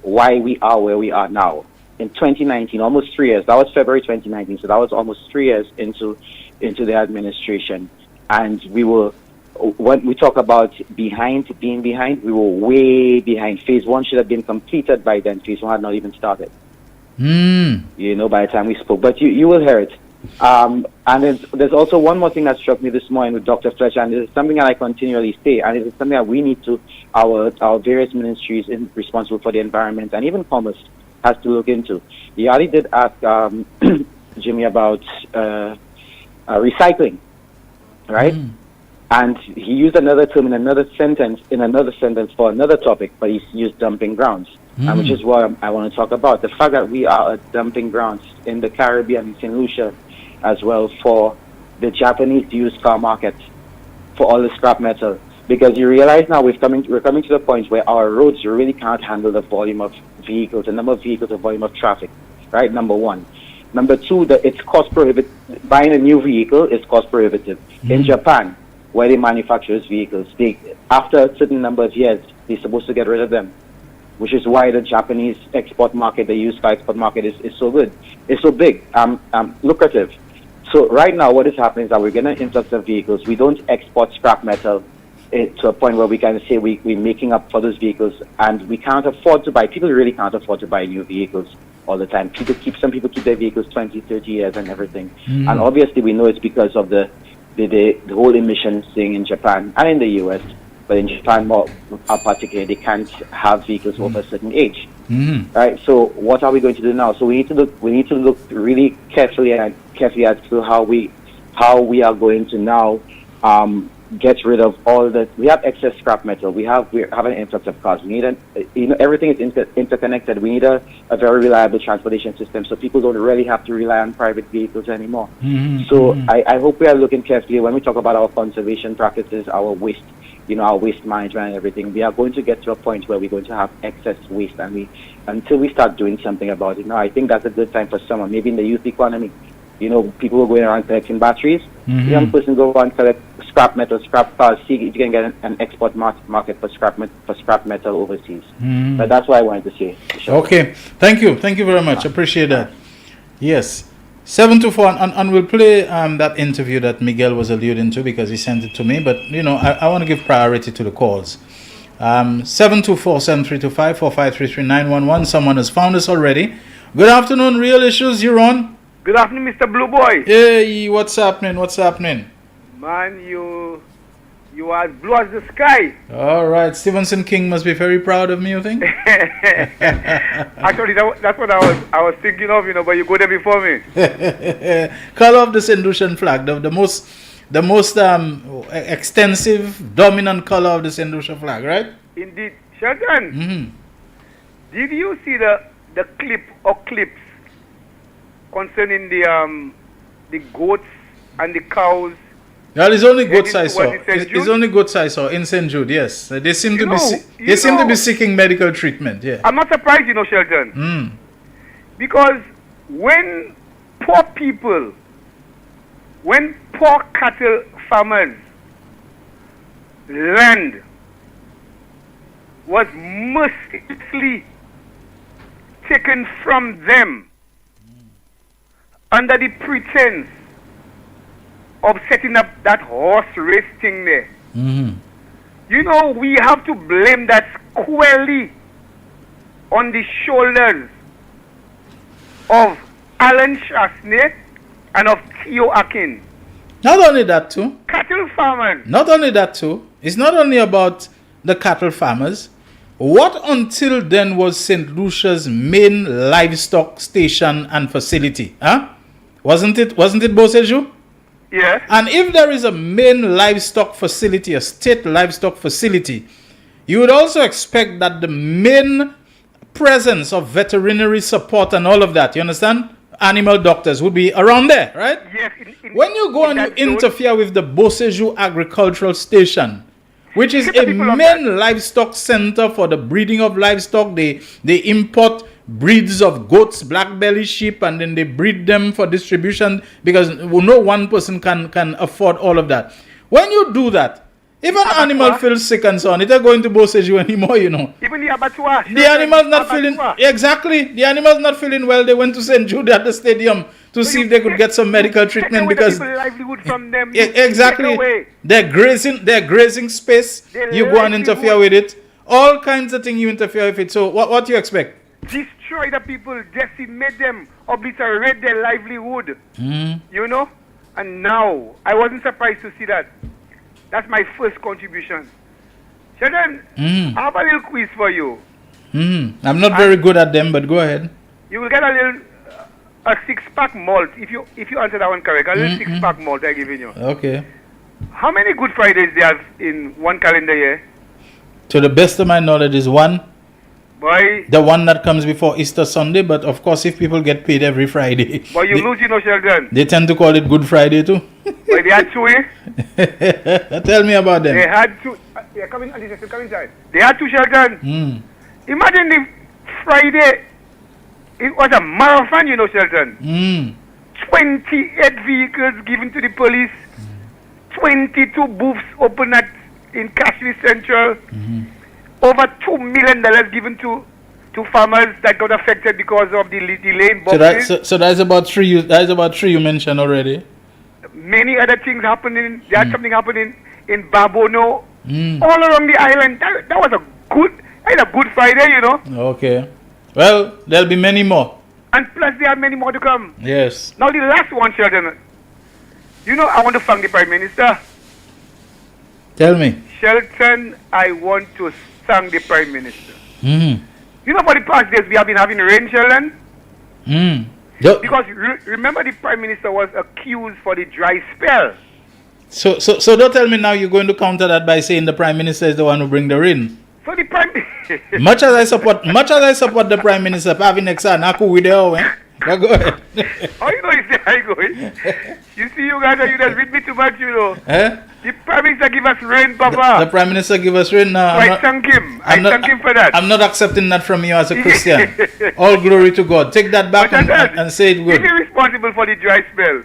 why we are where we are now. In 2019, almost 3 years. That was February 2019, so that was almost 3 years into the administration. And we were, when we talk about being behind, we were way behind. Phase 1 should have been completed by then. Phase 1 had not even started. By the time we spoke. But you will hear it. And there's also one more thing that struck me this morning with Dr. Fletcher, and this is something that I continually say, and it is something that we need to, our various ministries responsible for the environment and even commerce has to look into. He already did ask Jimmy about recycling. Right? And he used another term in another sentence for another topic, but he used dumping grounds, and which is what I want to talk about. The fact that we are a dumping grounds in the Caribbean, in St. Lucia, as well, for the Japanese used car market, for all the scrap metal. Because you realize now we're coming to the point where our roads really can't handle the volume of vehicles, the number of vehicles, the volume of traffic, right? Number one. Number two, it's cost prohibitive. Buying a new vehicle is cost prohibitive. In Japan, where they manufacture those vehicles, after a certain number of years, they're supposed to get rid of them, which is why the Japanese export market, the used car export market is so good. It's so big, lucrative. So right now what is happening is that we're getting an influx of vehicles. We don't export scrap metal to a point where we can say we're making up for those vehicles, and we can't afford to buy. People really can't afford to buy new vehicles all the time. Some people keep their vehicles 20, 30 years and everything. And obviously we know it's because of the whole emissions thing in Japan and in the US. But in Japan more particularly, they can't have vehicles over a certain age. Right? So what are we going to do now? So we need to look really carefully as to how we are going to now get rid of all the. We have excess scrap metal. We have an influx of cars. We need everything is interconnected. We need a very reliable transportation system, so people don't really have to rely on private vehicles anymore. So I hope we are looking carefully when we talk about our conservation practices, our waste, our waste management and everything. We are going to get to a point where we're going to have excess waste, and until we start doing something about it. Now, I think that's a good time for someone, maybe in the youth economy. People are going around collecting batteries. The young person go around collect scrap metal, scrap cars, see if you can get an export market for scrap metal overseas. But that's what I wanted to say. Okay, thank you very much. Appreciate that. Yes, 724, and we'll play that interview that Miguel was alluding to because he sent it to me. But I want to give priority to the calls. 724-7325 4533-911. Someone has found us already. Good afternoon, Real Issues. You're on. Good afternoon, Mr. Blue Boy. Hey, what's happening? Man, you are as blue as the sky. All right, Stevenson King must be very proud of me, you think? Actually, that's what I was thinking of, but you go there before me. Color of the St. Lucian flag, the most extensive, dominant color of the St. Lucia flag, right? Indeed. Shelton, did you see the clip or clips concerning the goats and the cows? Well, it's only goats I saw. It's only goats I saw in St. Jude. Yes, they seem to be seeking medical treatment. Yeah, I'm not surprised, Shelton, because when poor cattle farmers' land was mercilessly taken from them under the pretense of setting up that horse race thing there. We have to blame that squarely on the shoulders of Alan Chasney and of Theo Akin. Not only that too. Cattle farmers. Not only that too. It's not only about the cattle farmers. What until then was St. Lucia's main livestock station and facility? Wasn't it Beausejour? Yes. And if there is a main livestock facility, a state livestock facility, you would also expect that the main presence of veterinary support and all of that, you understand? Animal doctors would be around there, right? Yes. When you go and you interfere with the Beausejour Agricultural Station, which is a main livestock center for the breeding of livestock, they import breeds of goats, black belly sheep, and then they breed them for distribution because no one person can afford all of that. When you do that, if an animal feels sick and so on, it ain't going to Beausejour anymore, you know. Even the abattoir. The animal's not feeling, exactly, the animal's not feeling well. They went to St. Jude at the stadium to see if they could get some medical treatment because livelihood from them, exactly, they're grazing space, you go and interfere with it. All kinds of things you interfere with it. So what do you expect? Destroy the people, decimate them, obliterate their livelihood. You know? And now, I wasn't surprised to see that. That's my first contribution. Shelton, I have a little quiz for you. I'm not very good at them, but go ahead. You will get a 6-pack malt if you answer that one correct. A little 6-pack malt I'm giving you. Okay. How many Good Fridays they have in one calendar year? To the best of my knowledge is one. Boy. The one that comes before Easter Sunday, but of course if people get paid every Friday. But you lose, you know, Shelton. They tend to call it Good Friday too. But they had two, Tell me about them. They had two. Come inside. They had two, Shelton. Imagine the Friday. It was a marathon, you know, Shelton. 28 vehicles given to the police. 22 booths open in Cashley Central. Over $2 million given to farmers that got affected because of the delay in boxes. So that's about three. You mentioned already. Many other things happening. There had something happening in Babono, all around the island. That was a good Friday, you know. Okay. Well, there'll be many more. And plus, there are many more to come. Yes. Now the last one, Shelton. You know, I want to thank the Prime Minister. Tell me. Shelton, I want to thank the Prime Minister. You know, for the past days, we have been having rain, Shelton. Because remember, the Prime Minister was accused for the dry spell. So don't tell me now you're going to counter that by saying the Prime Minister is the one who bring the rain. So the Prime much as I support the Prime Minister having exam, aku with the go ahead. How you know it's I going? You see, you guys, you just read me too much, you know. The Prime Minister give us rain, Papa. The Prime Minister give us rain. I thank him. I thank him for that. I'm not accepting that from you as a Christian. All glory to God. Take that back and say it good. If you're responsible for the dry spell,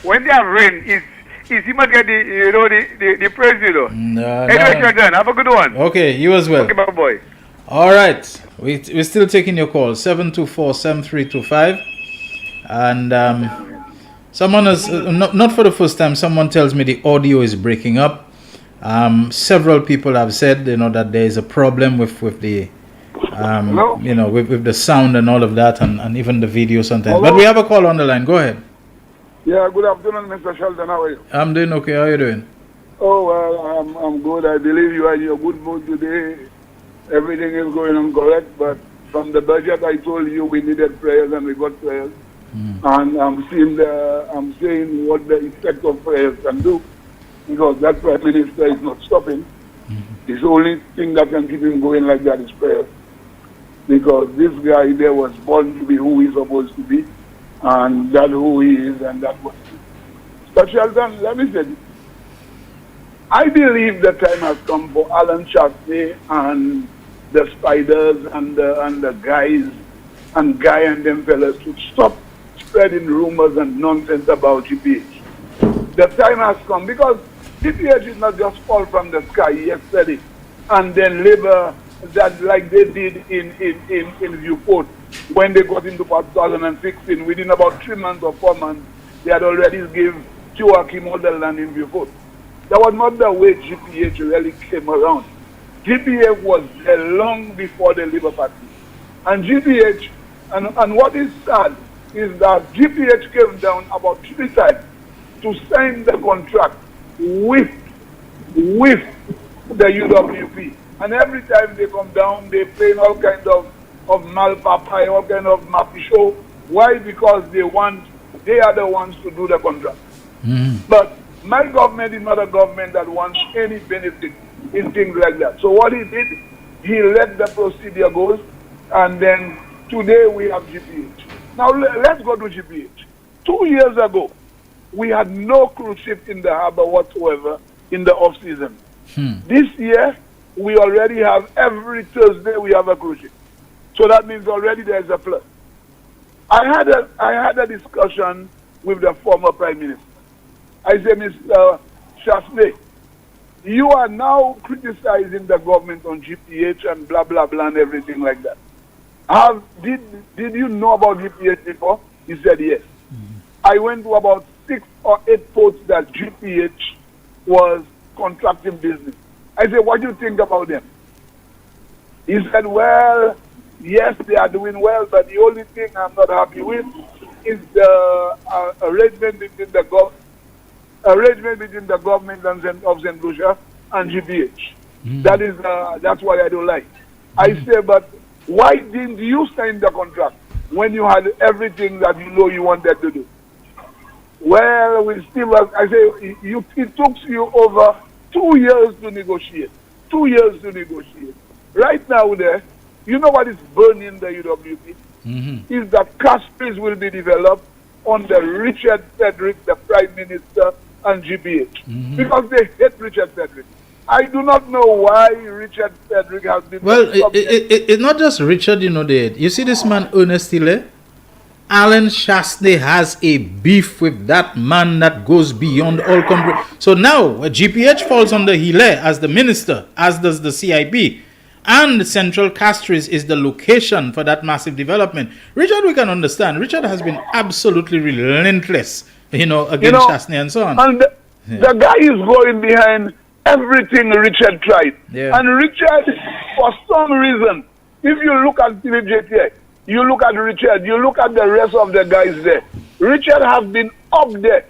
when they have rain, is he must get the praise, you know. Anyway, Jordan, have a good one. Okay, you as well. Okay, bye, boy. All right, we're still taking your call, 724-7325, and someone has not for the first time. Someone tells me the audio is breaking up. Several people have said, you know, that there is a problem with the, you know, with the sound and all of that, and even the video sometimes. Hello? But we have a call on the line. Go ahead. Yeah, good afternoon, Mr. Shelton. How are you? I'm doing okay. How are you doing? Oh, well, I'm good. I believe you are in your good mood today. Everything is going on correct, but from the budget I told you we needed prayers and we got prayers. And I'm saying what the effect of prayers can do, because that Prime Minister is not stopping. The only thing that can keep him going like that is prayers. Because this guy there was born to be who he's supposed to be, and that's who he is, and that's what he is. But Shelton, let me say this. I believe the time has come for Alan Chastney and the Spiders and the guys and Guy and them fellas to stop spreading rumors and nonsense about GPH. The time has come, because GPH did not just fall from the sky yesterday and then labor that like they did in Viewport when they got into 2016. Within about 3 months or 4 months, they had already given Chiwaki model land in Viewport. That was not the way GPH really came around. GPH was there long before the Labour Party. And GPH, and what is sad, is that GPH came down about 3 times to sign the contract with the UWP. And every time they come down, they play all kinds of malpapai, all kind of mappy show. Why? Because they are the ones to do the contract. But my government is not a government that wants any benefit in things like that. So what he did, he let the procedure go, and then today we have GPH. Now let's go to GPH. 2 years ago, we had no cruise ship in the harbor whatsoever in the off season. This year, we already have every Thursday we have a cruise ship. So that means already there's a plus. I had a discussion with the former Prime Minister. I said, Mr. Shasney, you are now criticizing the government on GPH and blah, blah, blah, and everything like that. Did you know about GPH before? He said yes. I went to about 6 or 8 ports that GPH was contracting business. I said, what do you think about them? He said, well, yes, they are doing well, but the only thing I'm not happy with is the arrangement between the government of St. Lucia and GPH. That's what I don't like. I say, but why didn't you sign the contract when you had everything that you know you wanted to do? Well, we still, I say, it took you over 2 years to negotiate. 2 years to negotiate. Right now, you know what is burning the UWP? Is that Castries will be developed under Richard Frederick, the Prime Minister, and GPH. Because they hate Richard Frederick. I do not know why Richard Frederick has been... Well, it's not just Richard, you see this man, Ernest Hille? Alan Shasney has a beef with that man that goes beyond all comprehension. So now, GPH falls under Hille as the minister, as does the CIP. And Central Castries is the location for that massive development. Richard, we can understand. Richard has been absolutely relentless, against Shasney and so on. And the guy is going behind everything Richard tried. Yeah. And Richard, for some reason, if you look at TVJTA, you look at Richard, you look at the rest of the guys there, Richard has been up there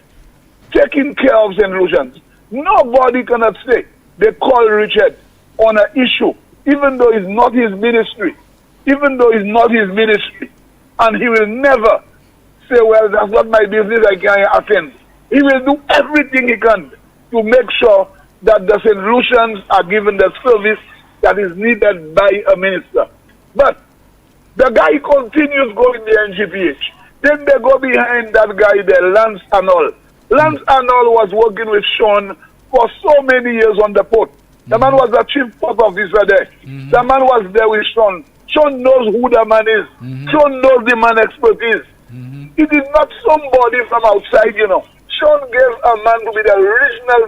taking care of St. Lucians. Nobody cannot say they call Richard on an issue, even though it's not his ministry. Even though it's not his ministry. And he will never say, well, that's not my business, I can't attend. He will do everything he can to make sure that the St. Lucians are given the service that is needed by a minister. But the guy continues going there in GPH. Then they go behind that guy there, Lance Arnold. Lance Arnold was working with Sean for so many years on the port. The man was the chief port officer there. The man was there with Sean. Sean knows who the man is. Sean knows the man expertise. It is not somebody from outside, Sean gave a man to be the original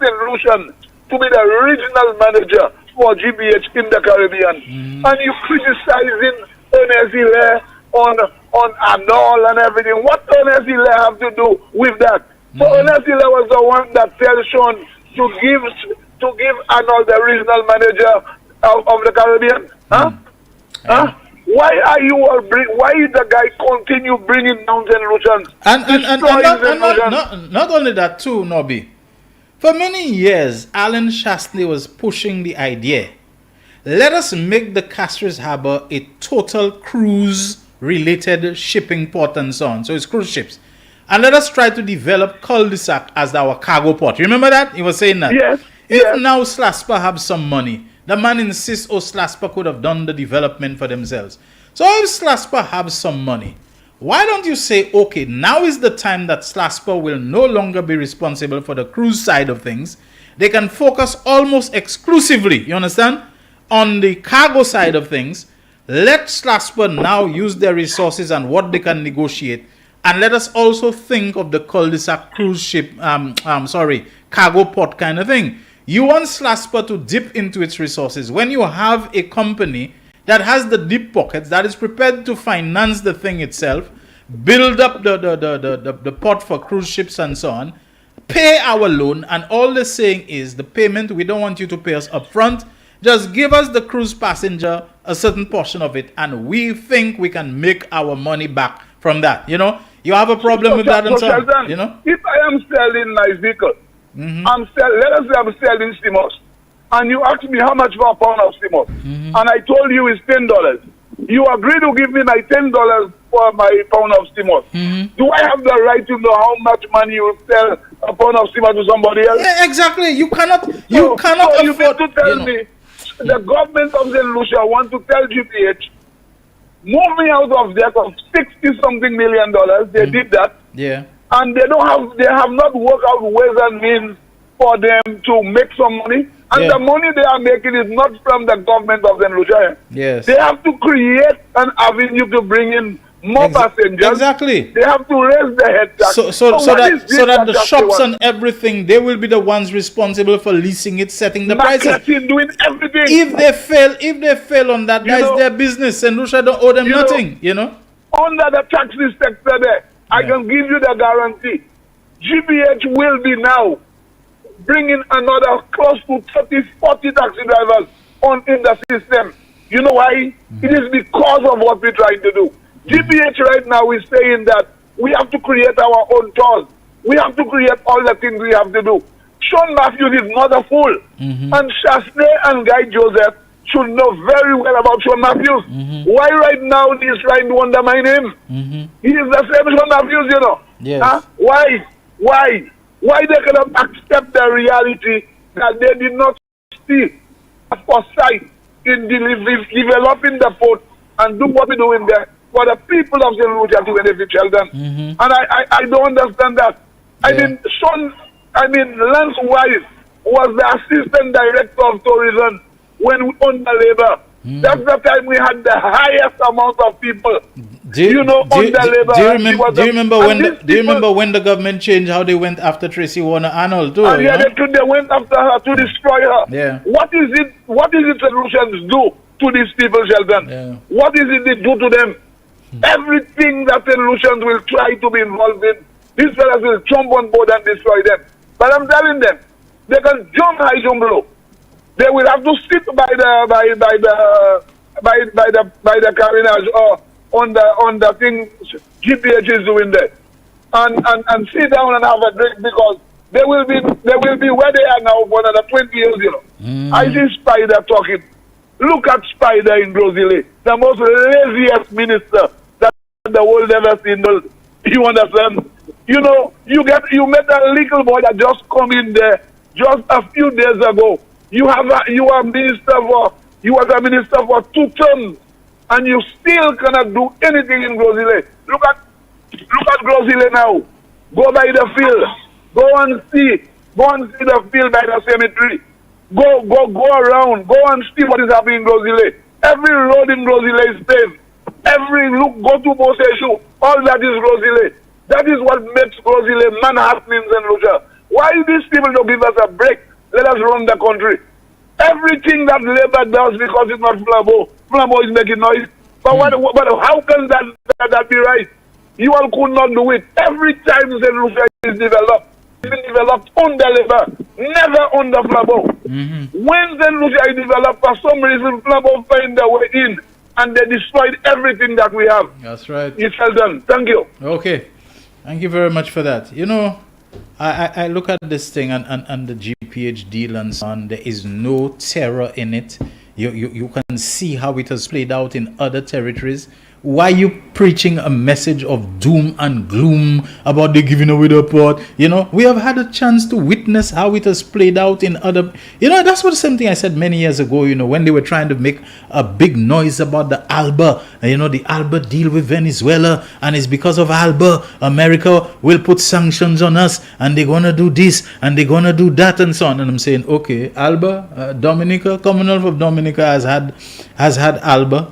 St. Lucian, to be the original manager for GBH in the Caribbean. And you criticizing Ernest Hille on Arnold and everything. What Ernest Hille have to do with that? So Ernest Hille was the one that tells Sean to give Arnold the regional manager of the Caribbean. Why are you all why the guy continue bringing down St. Lucians? And not only that too, Nobby. For many years, Alan Shasney was pushing the idea. Let us make the Castries Harbour a total cruise-related shipping port and so on. So it's cruise ships. And let us try to develop cul-de-sac as our cargo port. Remember that? He was saying that. Yes. If now Slasper have some money, the man insists, Slasper could have done the development for themselves. So if Slasper have some money, why don't you say, okay, now is the time that Slasper will no longer be responsible for the cruise side of things. They can focus almost exclusively, you understand, on the cargo side of things. Let Slasper now use their resources and what they can negotiate. And let us also think of the cul-de-sac cruise ship, cargo port kind of thing. You want Slasper to dip into its resources. When you have a company that has the deep pockets, that is prepared to finance the thing itself, build up the port for cruise ships and so on, pay our loan, and all they're saying is the payment, we don't want you to pay us up front. Just give us the cruise passenger a certain portion of it, and we think we can make our money back from that. You have a problem with that and so on. If I am selling my vehicle, let us say I'm selling stimulus, and you ask me how much for a pound of stimulus, and I told you it's $10. You agree to give me my $10 for my pound of stimulus. Do I have the right to know how much money you sell a pound of stimulus to somebody else? Yeah, exactly. You cannot afford. You need to tell me. The government of St. Lucia want to tell GPH move me out of debt of $60-something million. They did that. Yeah. And they have not worked out ways and means for them to make some money. And the money they are making is not from the government of St. Lucia. Yes. They have to create an avenue to bring in more passengers. Exactly. They have to raise the head tax. So that the shops and everything, they will be the ones responsible for leasing it, setting the prices. Marketing, doing everything. If they fail on that, that's their business. St. Lucia don't owe them nothing, Under the taxi sector there, I can give you the guarantee. GBH will be now bringing another close to 30-40 taxi drivers in the system. You know why? It is because of what we're trying to do. GBH right now is saying that we have to create our own tours. We have to create all the things we have to do. Sean Matthews is not a fool. And Shasne and Guy Joseph should know very well about Sean Matthews. Why right now he's trying to undermine him? He is the same Sean Matthews, Yes. Huh? Why they cannot accept the reality that they did not see foresight in developing the port and do what we're doing there for the people of St. Lucia to benefit Shelton. And I don't understand that. Lance Wise was the assistant director of tourism when we owned the labor. That's the time we had the highest amount of people. Do you remember when the government changed how they went after Tracy Warner Arnold too? They went after her to destroy her. Yeah. What is it solutions do to these people, Shelton? Yeah. What is it they do to them? Everything that solutions will try to be involved in, these fellas will jump on board and destroy them. But I'm telling them, they can jump high, jump low. They will have to sit by the carriage or on the thing GPH is doing there, and sit down and have a drink, because they will be where they are now for another 20 years. I see Spider talking. Look at Spider in Grozile, the most laziest minister that the world ever seen. You understand? You met a little boy that just come in there just a few days ago. You was a minister for 2 terms, and you still cannot do anything in Grozile. Look at Grozile now. Go by the field. Go and see the field by the cemetery. Go around. Go and see what is happening in Grozile. Every road in Grozile is paved. Go to Moseshu. All that is Grozile. That is what makes Grozile Manhattan in St. Lucia. Why these people don't give us a break? Let us run the country. Everything that Labour does, because it's not Flambeau. Flambeau is making noise. But how can that be right? You all could not do it. Every time St. Lucia is developed, it's been developed under Labour, never under Flambeau. When St. Lucia is developed, for some reason, Flambeau find their way in, and they destroyed everything that we have. That's right. It's well done. Thank you. Okay. Thank you very much for that. I look at this thing and the GPH deal and so on. There is no terror in it. You can see how it has played out in other territories. Why are you preaching a message of doom and gloom about the giving away the port? We have had a chance to witness how it has played out in other... that's what the same thing I said many years ago, when they were trying to make a big noise about the ALBA, the ALBA deal with Venezuela, and it's because of ALBA, America will put sanctions on us, and they're going to do this, and they're going to do that, and so on. And I'm saying, okay, ALBA, Dominica, Commonwealth of Dominica has had ALBA,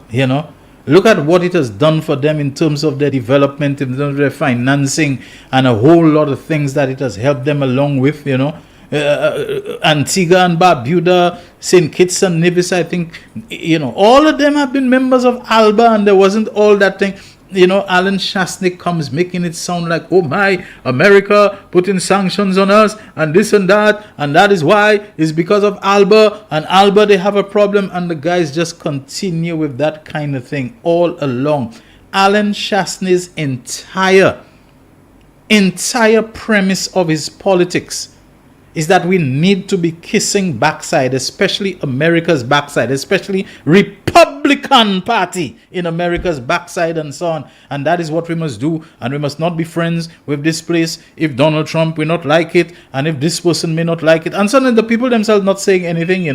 Look at what it has done for them in terms of their development, in terms of their financing, and a whole lot of things that it has helped them along with, Antigua and Barbuda, St. Kitts and Nevis, I think, all of them have been members of ALBA, and there wasn't all that thing. Alan Shasnik comes making it sound like, oh my, America putting sanctions on us and this and that is why, it's because of ALBA, and ALBA, they have a problem, and the guys just continue with that kind of thing all along. Alan Shasnik's entire premise of his politics is that we need to be kissing backside, especially America's backside, especially Republican Party in America's backside and so on. And that is what we must do. And we must not be friends with this place if Donald Trump will not like it, and if this person may not like it. And suddenly the people themselves not saying anything,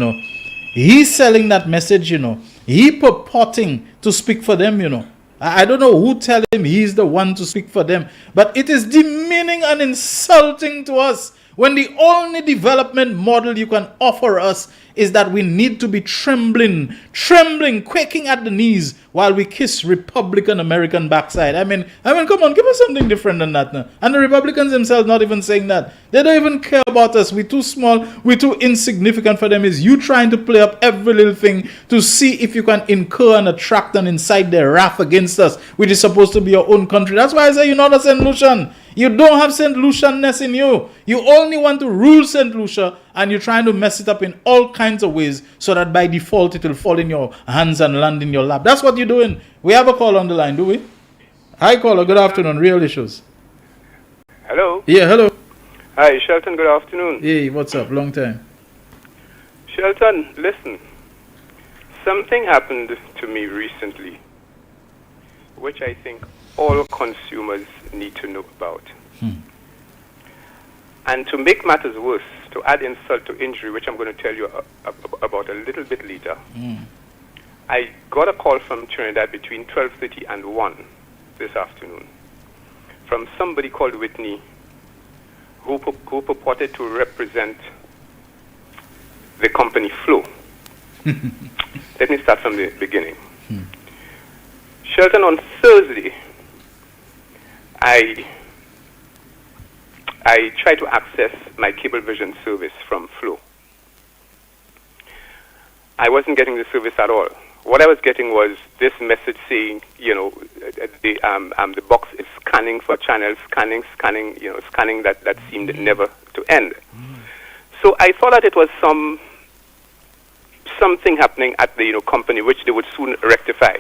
He's selling that message, you know. He purporting to speak for them, you know. I don't know who tell him he's the one to speak for them, but it is demeaning and insulting to us when the only development model you can offer us is that we need to be trembling, quaking at the knees while we kiss Republican American backside. I mean, come on, give us something different than that now. And the Republicans themselves not even saying that. They don't even care about us. We're too small, we're too insignificant for them. Is you trying to play up every little thing to see if you can incur and attract and incite their wrath against us, which is supposed to be your own country. That's why I say you're not a St. Lucian. You don't have St. Lucianness in you. You only want to rule St. Lucia, and you're trying to mess it up in all kinds of ways so that by default it will fall in your hands and land in your lap. That's what you're doing. We have a call on the line, do we? Hi, caller. Good afternoon. Real Issues. Hello. Yeah, hello. Hi, Shelton. Good afternoon. Hey, what's up? Long time. Shelton, listen. Something happened to me recently, which I think all consumers need to know about. And to make matters worse, to add insult to injury, which I'm going to tell you about a little bit later, I got a call from Trinidad between 12:30 and 1 this afternoon from somebody called Whitney who purported to represent the company Flow. Let me start from the beginning. Shelton, on Thursday, I tried to access my Cablevision service from Flow. I wasn't getting the service at all. What I was getting was this message saying, you know, the box is scanning for channels, scanning, that seemed never to end. So I thought that it was something happening at the company which they would soon rectify.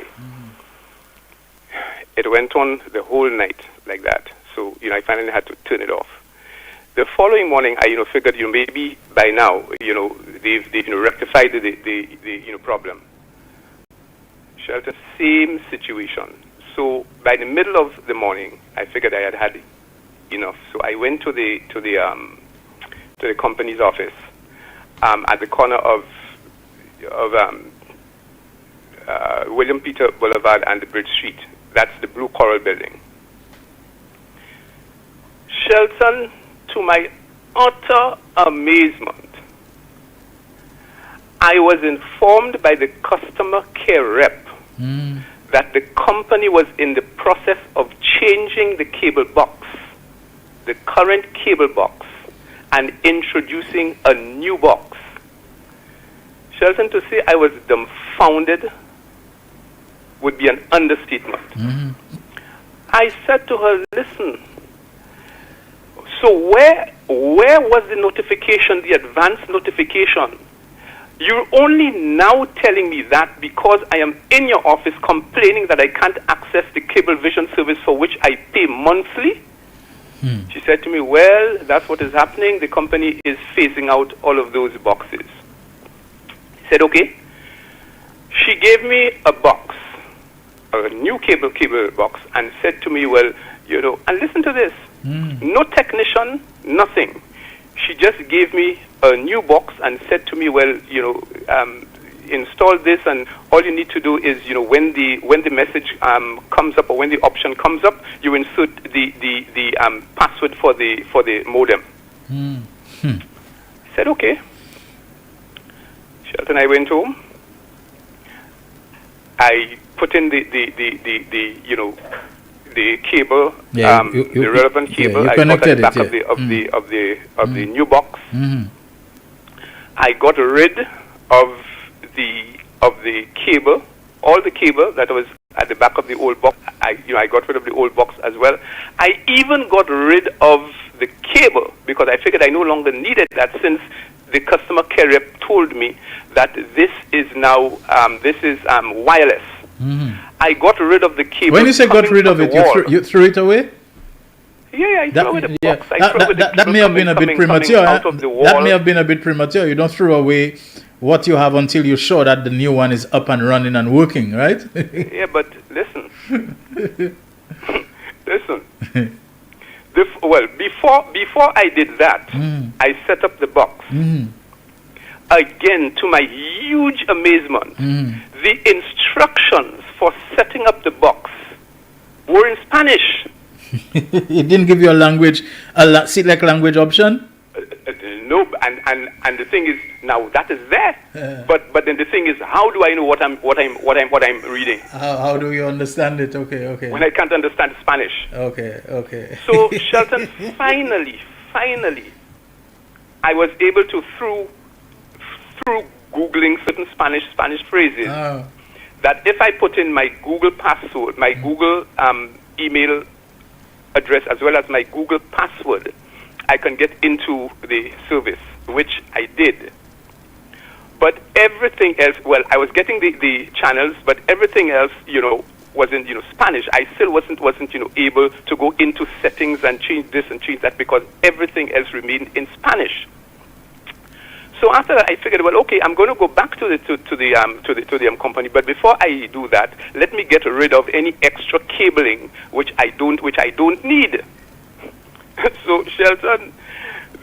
It went on the whole night like that. So I finally had to turn it off. The following morning, I figured maybe by now they've rectified the problem. Shelter, same situation. So by the middle of the morning, I figured I had enough. So I went to the company's office at the corner of William Peter Boulevard and the Bridge Street. That's the Blue Coral building. Shelton, to my utter amazement, I was informed by the customer care rep that the company was in the process of changing the cable box, the current cable box, and introducing a new box. Shelton, to say I was dumbfounded would be an understatement. I said to her, listen, so where was the notification, the advance notification? You're only now telling me that because I am in your office complaining that I can't access the Cablevision service for which I pay monthly? She said to me, well, that's what is happening. The company is phasing out all of those boxes. I said, okay. She gave me a box, a new cable box, and said to me, well, and listen to this. No technician, nothing. She just gave me a new box and said to me, well, install this, and all you need to do is, when the message comes up, or when the option comes up, you insert the password for the modem. I said, okay. Shelton, I went home. I put in the cable, the relevant cable. I got at the back of the new box. I got rid of the cable, all the cable that was at the back of the old box. I got rid of the old box as well. I even got rid of the cable because I figured I no longer needed that, since the customer care rep told me that this is now wireless. I got rid of the cable. When you say got rid of it, you threw it away? Yeah, I threw away the box. That may have been a bit premature. That may have been a bit premature. You don't throw away what you have until you're sure that the new one is up and running and working, right? Yeah, but listen. Listen. Before I did that, I set up the box. again, to my huge amazement, the instructions for setting up the box were in Spanish. It didn't give you a language, select language option? No, and the thing is, now that is there, but then the thing is, how do I know what I'm reading? How do you understand it? Okay. When I can't understand Spanish. Okay. So Shelton, finally, I was able to through Googling certain Spanish phrases, that if I put in my Google password, my Google email address as well as my Google password, I can get into the service, which I did. But everything else, well, I was getting the channels, but everything else, wasn't, Spanish. I still wasn't, able to go into settings and change this and change that because everything else remained in Spanish. So after that, I figured, well, okay, I'm going to go back to the company, but before I do that, let me get rid of any extra cabling which I don't need. So Shelton,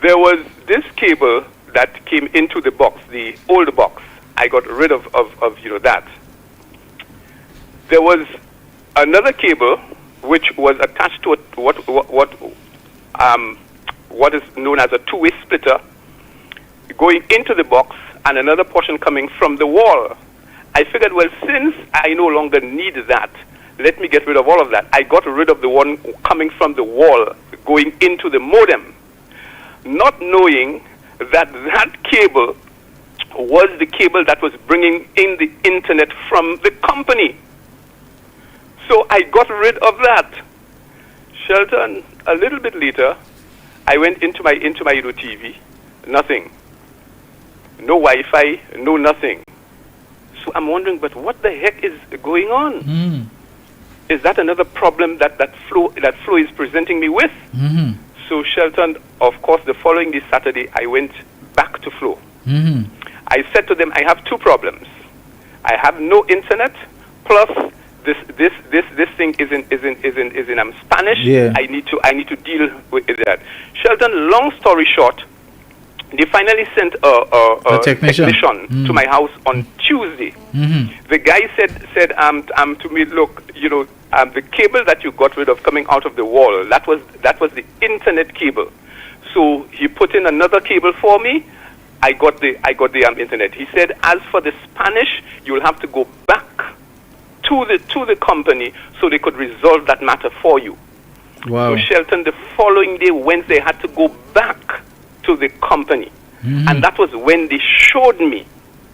there was this cable that came into the box, the old box. I got rid of that. There was another cable which was attached to what is known as a two-way splitter, going into the box, and another portion coming from the wall. I figured, well, since I no longer need that, let me get rid of all of that. I got rid of the one coming from the wall, going into the modem, not knowing that cable was the cable that was bringing in the internet from the company. So I got rid of that. Shelton, a little bit later, I went into my TV, nothing. No Wi-Fi, no nothing. So I'm wondering, but what the heck is going on? Is that another problem that Flow is presenting me with? So Shelton, of course, the following day, Saturday, I went back to Flow. I said to them, I have two problems. I have no internet, plus this thing is in Spanish. Yeah. I need to deal with that. Shelton, long story short, they finally sent a technician to my house on Tuesday. The guy said to me, look, the cable that you got rid of coming out of the wall, that was the internet cable. So he put in another cable for me. I got the internet. He said, as for the Spanish, you'll have to go back to the company so they could resolve that matter for you. Wow. So Shelton, the following day, Wednesday, I had to go back to the company. And that was when they showed me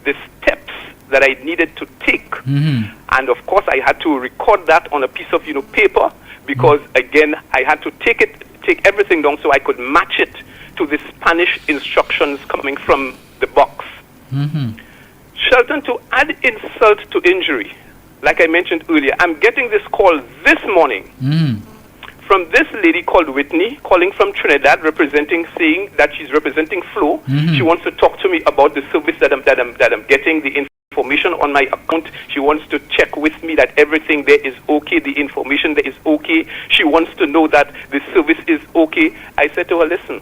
the steps that I needed to take. And of course, I had to record that on a piece of paper because, again, I had to take everything down so I could match it to the Spanish instructions coming from the box. Shelton, to add insult to injury, like I mentioned earlier, I'm getting this call this morning from this lady called Whitney, calling from Trinidad, saying that she's representing Flow. She wants to talk to me about the service that I'm getting, the information on my account. She wants to check with me that everything there is okay, the information there is okay. She wants to know that the service is okay. I said to her, listen,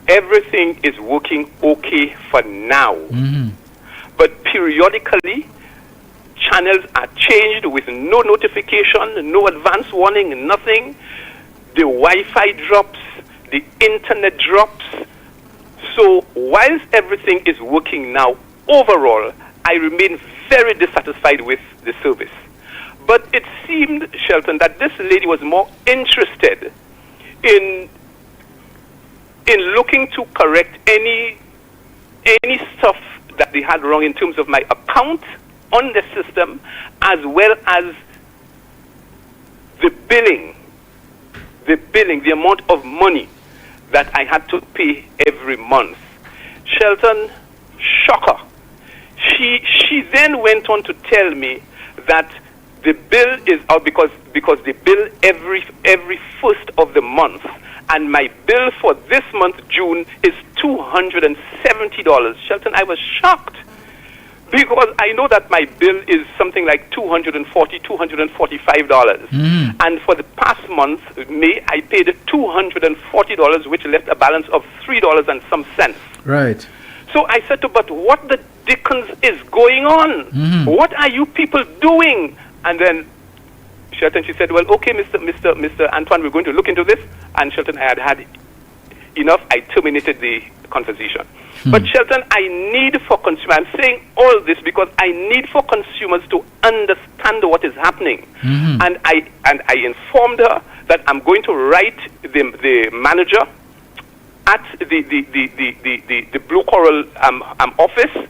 everything is working okay for now. But periodically, channels are changed with no notification, no advance warning, nothing. The Wi-Fi drops, the internet drops. So whilst everything is working now, overall, I remain very dissatisfied with the service. But it seemed, Shelton, that this lady was more interested in looking to correct any stuff that they had wrong in terms of my account on the system, as well as the billing, the amount of money that I had to pay every month. Shelton, shocker. She then went on to tell me that the bill is out because they bill every first of the month, and my bill for this month, June, is $270. Shelton, I was shocked, because I know that my bill is something like $240, $245. And for the past month, May, I paid $240, which left a balance of $3 and some cents. Right. So I said to her, but what the dickens is going on? What are you people doing? And then Shelton, she said, well, okay, Mr. Antoine, we're going to look into this. And Shelton, I had enough. I terminated the conversation. But Shelton, I need for consumers, I'm saying all this because I need for consumers to understand what is happening. And I informed her that I'm going to write the manager at the Blue Coral office,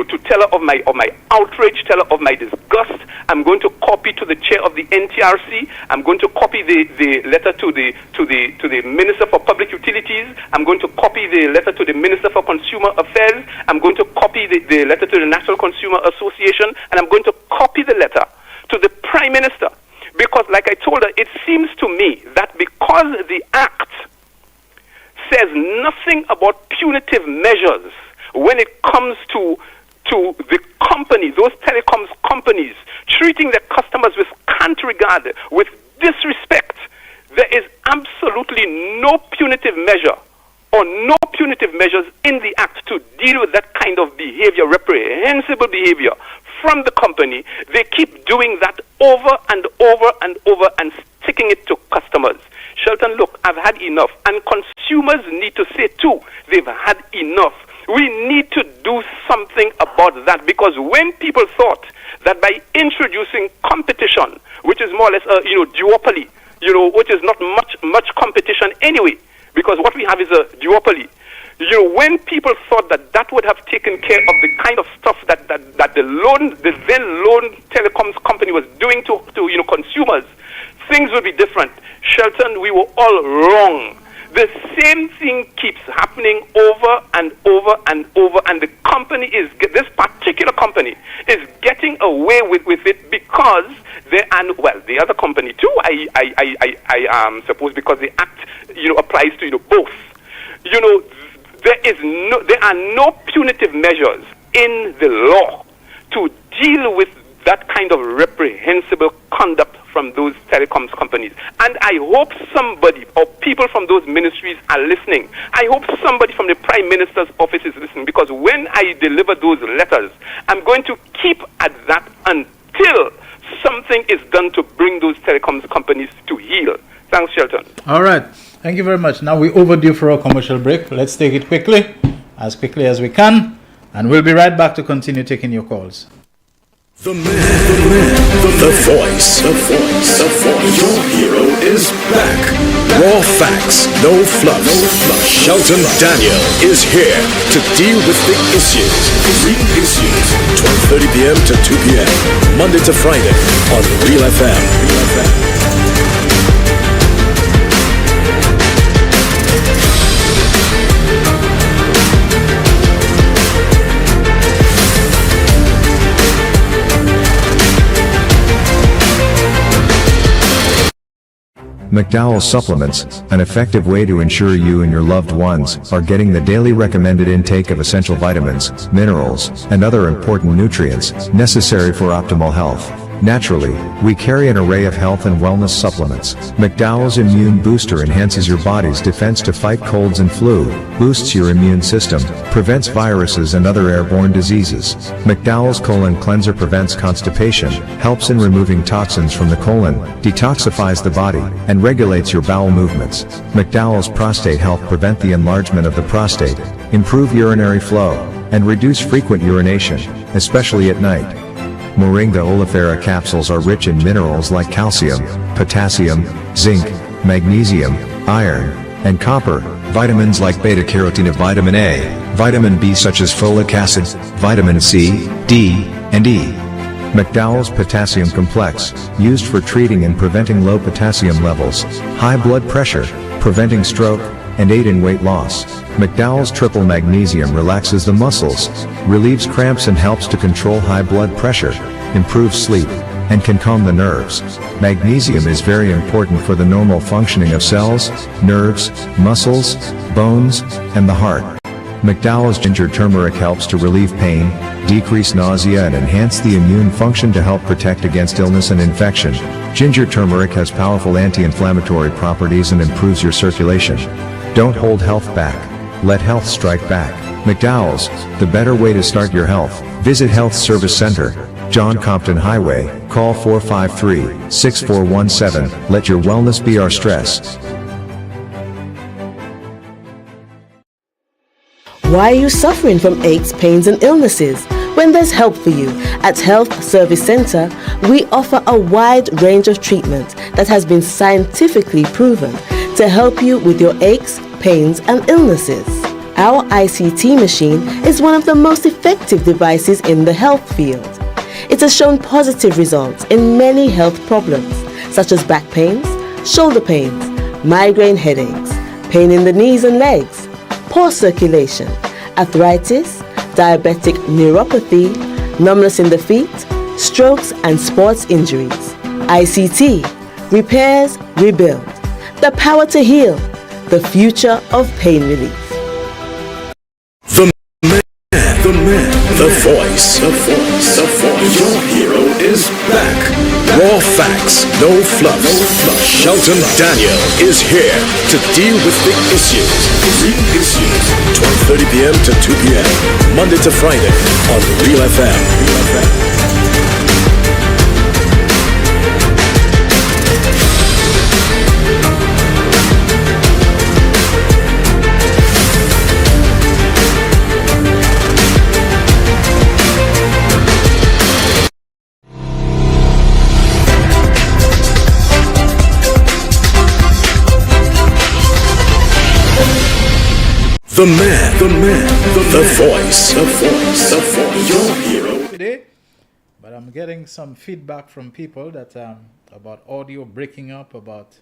to tell her of my outrage, tell her of my disgust. I'm going to copy to the chair of the NTRC. I'm going to copy the letter to the Minister for Public Utilities. I'm going to copy the letter to the Minister for Consumer Affairs. I'm going to copy the letter to the National Consumer Association, and I'm going to copy the letter to the Prime Minister. Because, like I told her, it seems to me that because the Act says nothing about punitive measures when it comes to the company, those telecoms companies, treating their customers with scant regard, with disrespect, there is absolutely no punitive measure or no punitive measures in the Act to deal with that kind of behavior, reprehensible behavior from the company. They keep doing that over and over and over and sticking it to customers. Shelton, look, I've had enough. And consumers need to say too, they've had enough. We need to do something about that, because when people thought that by introducing competition, which is more or less a duopoly, which is not much competition anyway, because what we have is a duopoly. When people thought that would have taken care of the kind of stuff that the then loan telecoms company was doing to consumers, things would be different. Shelton, we were all wrong. The same thing keeps happening over and over and over, and this particular company is getting away with it because the other company too, I suppose, because the Act applies to both. There are no punitive measures in the law to deal with that kind of reprehensible conduct from those telecoms companies. And I hope somebody or people from those ministries are listening. I hope somebody from the Prime Minister's office is listening, because when I deliver those letters, I'm going to keep at that until something is done to bring those telecoms companies to heel. Thanks, Shelton. All right. Thank you very much. Now we're overdue for a commercial break. Let's take it quickly as we can, and we'll be right back to continue taking your calls. The voice. Your hero is back. Raw facts, no fluff. Shelton Daniel is here to deal with the issues. Big issues. 12:30 p.m. to 2 p.m. Monday to Friday on Real FM. McDowell's Supplements, an effective way to ensure you and your loved ones are getting the daily recommended intake of essential vitamins, minerals, and other important nutrients necessary for optimal health. Naturally, we carry an array of health and wellness supplements. McDowell's Immune Booster enhances your body's defense to fight colds and flu, boosts your immune system, prevents viruses and other airborne diseases. McDowell's Colon Cleanser prevents constipation, helps in removing toxins from the colon, detoxifies the body, and regulates your bowel movements. McDowell's Prostate Health prevent the enlargement of the prostate, improve urinary flow, and reduce frequent urination, especially at night. Moringa oleifera capsules are rich in minerals like calcium, potassium, zinc, magnesium, iron, and copper, vitamins like beta-carotene, vitamin A, vitamin B such as folic acid, vitamin C, D, and E. McDowell's Potassium Complex, used for treating and preventing low potassium levels, high blood pressure, preventing stroke, and aid in weight loss. McDowell's Triple Magnesium relaxes the muscles, relieves cramps and helps to control high blood pressure, improves sleep, and can calm the nerves. Magnesium is very important for the normal functioning of cells, nerves, muscles, bones, and the heart. McDowell's Ginger Turmeric helps to relieve pain, decrease nausea and enhance the immune function to help protect against illness and infection. Ginger turmeric has powerful anti-inflammatory properties and improves your circulation. Don't hold health back. let health strike back. McDowell's, the better way to start your health. Visit Health Service Center, John Compton Highway, call 453-6417, let your wellness be our stress. Why are you suffering from aches, pains and illnesses? When there's help for you. At Health Service Center, we offer a wide range of treatment that has been scientifically proven to help you with your aches, pains and illnesses. Our ICT machine is one of the most effective devices in the health field. It has shown positive results in many health problems such as back pains, shoulder pains, migraine headaches, pain in the knees and legs, poor circulation, arthritis, diabetic neuropathy, numbness in the feet, strokes and sports injuries. ICT, repairs, rebuild. The power to heal, the future of pain relief. The man, the voice. Your hero is back. Raw facts, no fluff. Shelton Daniel is here to deal with the issues. Real issues. 12:30 p.m. to 2 p.m. Monday to Friday on Real FM. The man, the voice. Your hero. Today, but I'm getting some feedback from people that about audio breaking up, about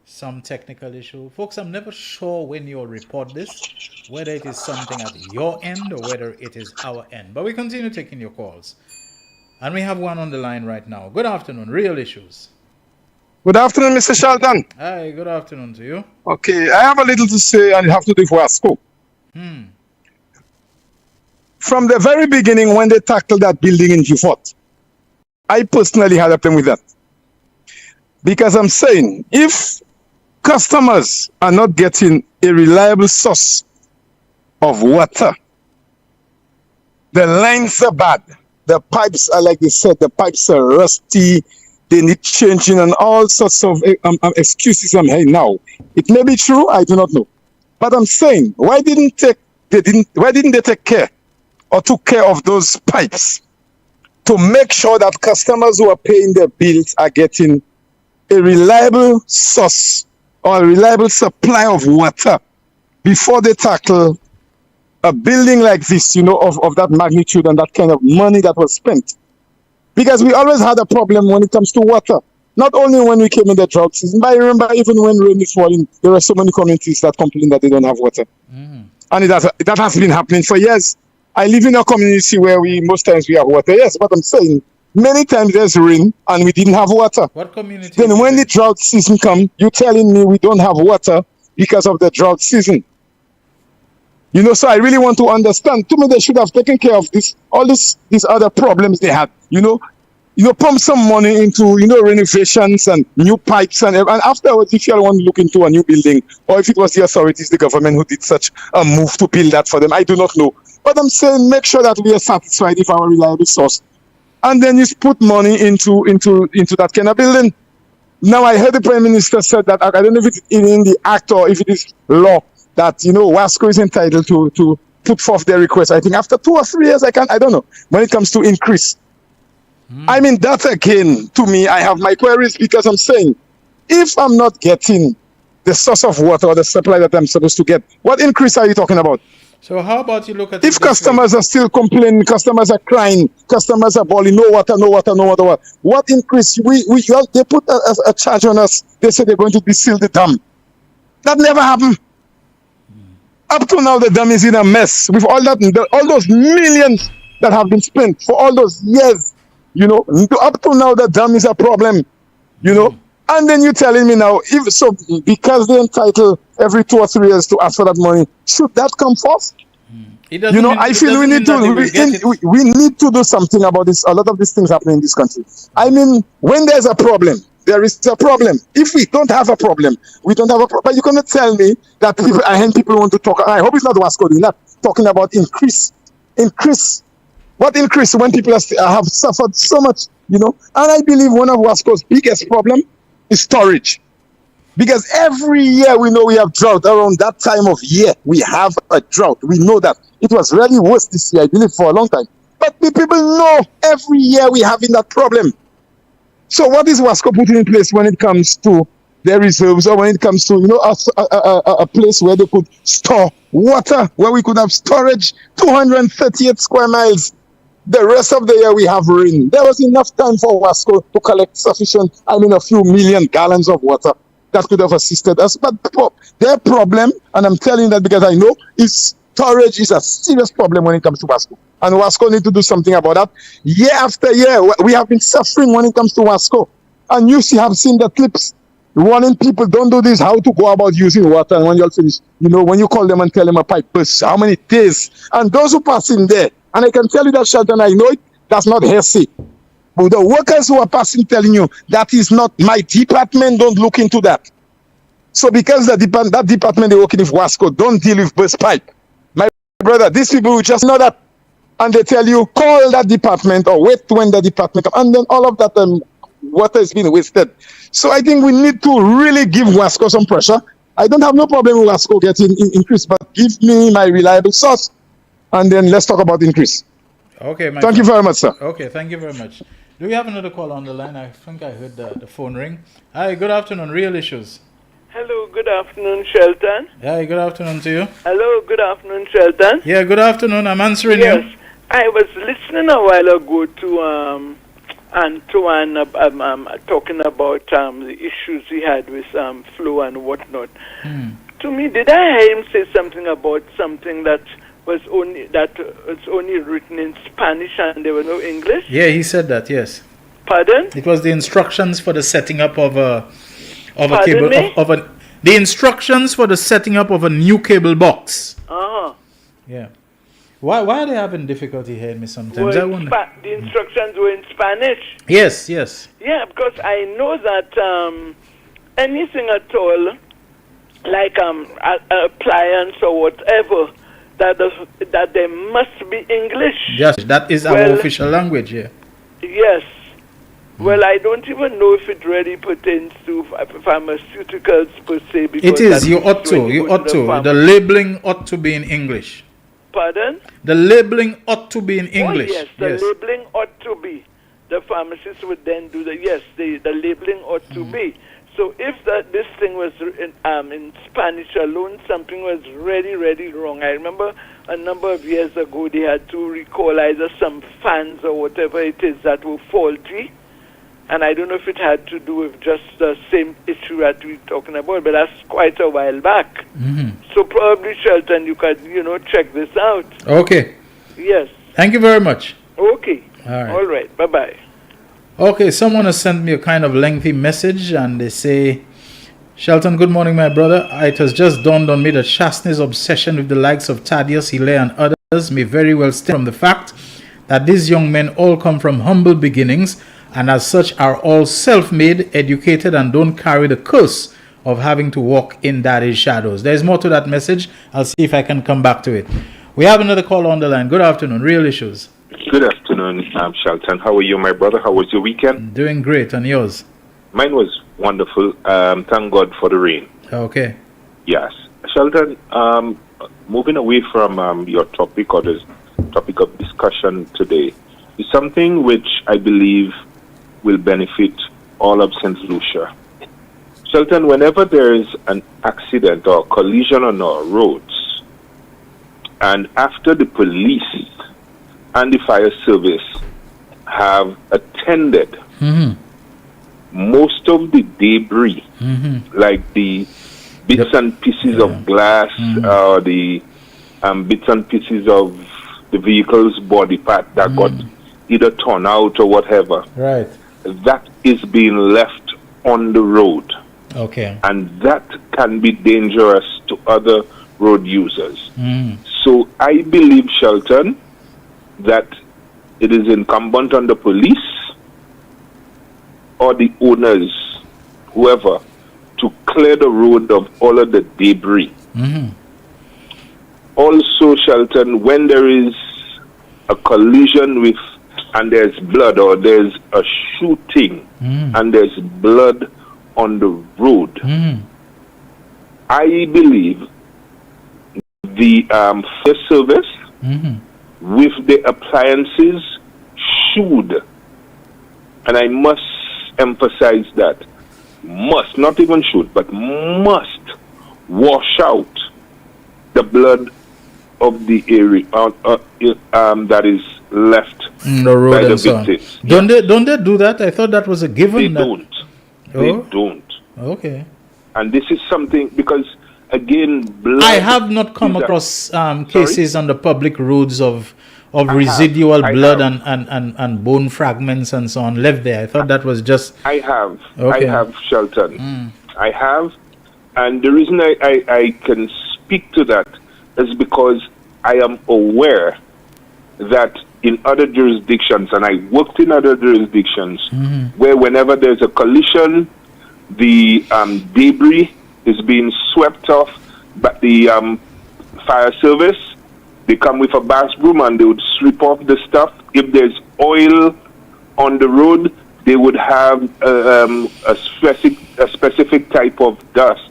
some technical issue. Folks, I'm never sure when you'll report this, whether it is something at your end or whether it is our end. But we continue taking your calls. And we have one on the line right now. Good afternoon, Real Issues. Good afternoon, Mr. Shelton. Hi, good afternoon to you. Okay, I have a little to say and it have to do for our scope. From the very beginning when they tackled that building in Beaufort, I personally had a problem with that. Because I'm saying, if customers are not getting a reliable source of water, the lines are bad, the pipes are, like they said, the pipes are rusty, they need changing and all sorts of excuses I'm hearing now. It may be true, I do not know. But I'm saying, why didn't they take care or took care of those pipes to make sure that customers who are paying their bills are getting a reliable source or a reliable supply of water before they tackle a building like this, you know, of that magnitude and that kind of money that was spent? Because we always had a problem when it comes to water. Not only when we came in the drought season, but I remember even when rain is falling, there are so many communities that complain that they don't have water. And that has been happening for years. I live in a community where most times we have water. Yes, but I'm saying, many times there's rain and we didn't have water. What community? Then when the drought season comes, you're telling me we don't have water because of the drought season. You know, so I really want to understand. To me, they should have taken care of all these other problems they had. You know, pump some money into, renovations and new pipes and afterwards, if you want to look into a new building, or if it was the authorities, the government who did such a move to build that for them, I do not know. But I'm saying, make sure that we are satisfied with our reliable source. And then you put money into that kind of building. Now, I heard the Prime Minister said that, I don't know if it's in the act or if it is law, that, WASCO is entitled to put forth their request. I think after 2 or 3 years, I don't know, when it comes to increase. I mean, that again, to me, I have my queries because I'm saying, if I'm not getting the source of water or the supply that I'm supposed to get, what increase are you talking about? So how about you look at... If customers are still complaining, customers are crying, customers are bawling, no water. What increase? They put a charge on us. They say they're going to seal the dam. That never happened. Up to now, the dam is in a mess with all those millions that have been spent for all those years. Up to now, the dam is a problem. And then you're telling me now, because they're entitled every 2 or 3 years to ask for that money, should that come first? I feel we need to do something about this. A lot of these things happening in this country. I mean, when there's a problem, there is a problem. If we don't have a problem, we don't have a problem. But you cannot tell me that people want to talk. I hope it's not Wasco. You're not talking about increase. What increase when people have suffered so much, And I believe one of Wasco's biggest problem is storage. Because every year we know we have drought. Around that time of year, we have a drought. We know that. It was really worse this year, I believe, for a long time. But the people know every year we having that problem. So what is Wasco putting in place when it comes to their reserves, or when it comes to, a place where they could store water, where we could have storage, 238 square miles. The rest of the year we have rain. There was enough time for Wasco to collect a few million gallons of water that could have assisted us. But their problem, and I'm telling that because I know, is storage is a serious problem when it comes to Wasco. And Wasco need to do something about that. Year after year, we have been suffering when it comes to Wasco. And you have seen the clips warning people, don't do this, how to go about using water. And when you're finished, when you call them and tell them a pipe burst, how many days? And those who pass in there, and I can tell you that, Shelton, I know it, that's not heresy. But the workers who are passing telling you, that is not my department, don't look into that. So because that department they working with Wasco, don't deal with burst pipe. My brother, these people will just know that. And they tell you, call that department or wait when the department comes. And then all of that water is being wasted. So I think we need to really give Wasco some pressure. I don't have no problem with Wasco getting increase, but give me my reliable source. And then let's talk about increase. Okay, thank you very much, sir. Okay, thank you very much. Do we have another call on the line? I think I heard the phone ring. Hi, good afternoon, Real Issues. Hello, good afternoon, Shelton. Yeah, good afternoon to you. Hello, good afternoon, Shelton. Yeah, good afternoon. I'm answering you. Yes, I was listening a while ago to Antoine talking about the issues he had with flow and whatnot. To me, did I hear him say something about something that was only written in Spanish and there was no English? Yeah, he said that. Yes. Pardon? It was the instructions for the setting up of a Pardon cable me? the instructions for the setting up of a new cable box. Yeah. Why are they having difficulty hearing me sometimes? I wonder. The instructions were in Spanish. Yes. Yeah, because I know that anything at all, like appliance or whatever, that there must be English. Yes, that is our official language. Yeah. Yes. Well, I don't even know if it really pertains to pharmaceuticals per se. It is. You ought to. The labeling ought to be in English. Pardon? The labeling ought to be in English. Oh, yes, the labeling ought to be. The pharmacist would then do the labeling ought to be. So if this thing was in Spanish alone, something was really wrong. I remember a number of years ago they had to recall either some fans or whatever it is that were faulty. And I don't know if it had to do with just the same issue that we're talking about, but that's quite a while back. So probably, Shelton, you could, check this out. Okay. Yes. Thank you very much. Okay. All right. Bye-bye. Okay, someone has sent me a kind of lengthy message, and they say, Shelton, good morning, my brother. It has just dawned on me that Shastney's obsession with the likes of Thaddeus, Hilaire, and others may very well stem from the fact that these young men all come from humble beginnings, and as such are all self-made, educated, and don't carry the curse of having to walk in daddy's shadows. There's more to that message. I'll see if I can come back to it. We have another call on the line. Good afternoon, Real Issues. Good afternoon, Shelton. How are you, my brother? How was your weekend? Doing great, and yours? Mine was wonderful. Thank God for the rain. Okay. Yes. Shelton, moving away from your topic or the topic of discussion today, is something which I believe will benefit all of St. Lucia. Shelton, whenever there is an accident or collision on our roads, and after the police and the fire service have attended, most of the debris, like the bits and pieces of glass or the bits and pieces of the vehicle's body part that got either torn out or whatever, right, that is being left on the road. Okay. And that can be dangerous to other road users. So I believe, Shelton, that it is incumbent on the police or the owners whoever, to clear the road of all of the debris. Also, Shelton, when there is a collision with, and there's blood, or there's a shooting, and there's blood on the road, I believe the fire service with the appliances should, and I must emphasize that, must, not even should, but must wash out the blood of the area that is left the road by the and so on. victims. Don't they do that? I thought that was a given. They don't. Okay. And this is something, because again, blood, I have not come across cases on the public roads of residual blood and bone fragments and so on left there. I thought that was just... I have. Okay. I have, Shelton. I have. And the reason I can speak to that is because I am aware that in other jurisdictions, and I worked in other jurisdictions, where whenever there's a collision, the debris is being swept off, but the fire service, they come with a bass broom and they would sweep off the stuff. If there's oil on the road, they would have a specific type of dust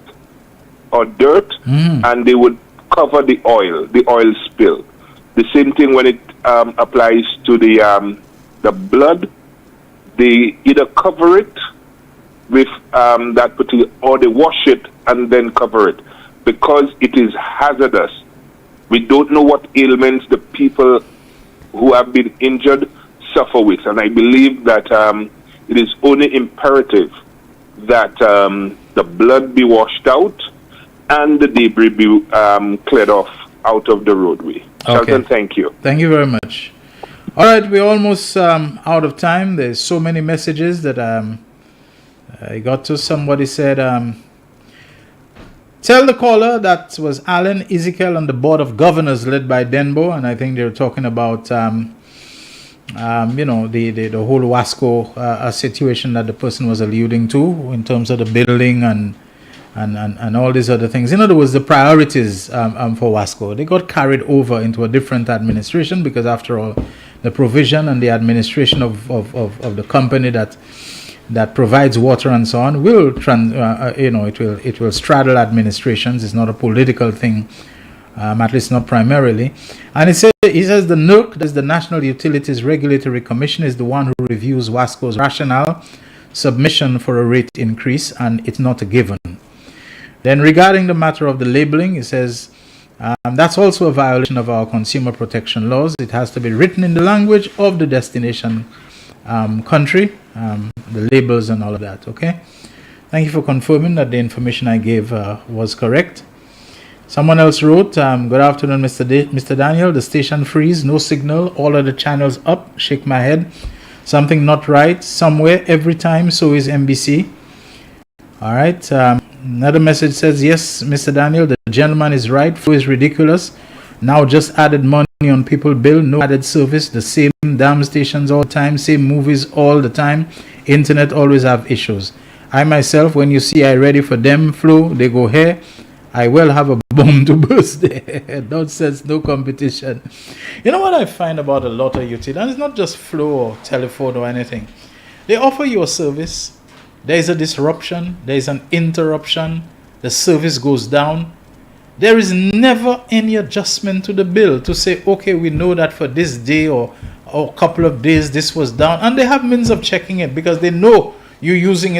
or dirt, and they would cover the oil spill. The same thing when it applies to the blood. They either cover it with that particular, or they wash it and then cover it, because it is hazardous. We don't know what ailments the people who have been injured suffer with, and I believe that it is only imperative that the blood be washed out and the debris be cleared off out of the roadway. Shelton, thank you. Thank you very much. All right, we're almost out of time. There's so many messages that I got to. Somebody said, tell the caller that was Alan Ezekiel on the Board of Governors led by Denbo, and I think they were talking about, the whole Wasco situation that the person was alluding to in terms of the building and all these other things. In other words, the priorities for Wasco, they got carried over into a different administration, because after all, the provision and the administration of the company that provides water and so on will it will straddle administrations. It's not a political thing, at least not primarily. And he says the NERC, that's the National Utilities Regulatory Commission, is the one who reviews Wasco's rationale submission for a rate increase, and it's not a given. Then regarding the matter of the labeling, he says that's also a violation of our consumer protection laws. It has to be written in the language of the destination country, the labels and all of that. Okay, thank you for confirming that the information I gave was correct. Someone else wrote, good afternoon, Mr. Daniel. The station freeze, no signal, all of the channels up. Shake my head. Something not right somewhere every time. So is NBC. All right. Another message says, yes, Mr. Daniel, the gentleman is right. Flow is ridiculous. Now just added money on people bill, no added service, the same damn stations all the time, same movies all the time. Internet always have issues. I myself, when you see I ready for them flow, they go here. I will have a bomb to burst there. Nonsense, no competition. You know what I find about a lot of utilities, and it's not just flow or telephone or anything. They offer you a service. There is a disruption. There is an interruption. The service goes down. There is never any adjustment to the bill to say, okay, we know that for this day or a couple of days this was down. And they have means of checking it because they know you're using it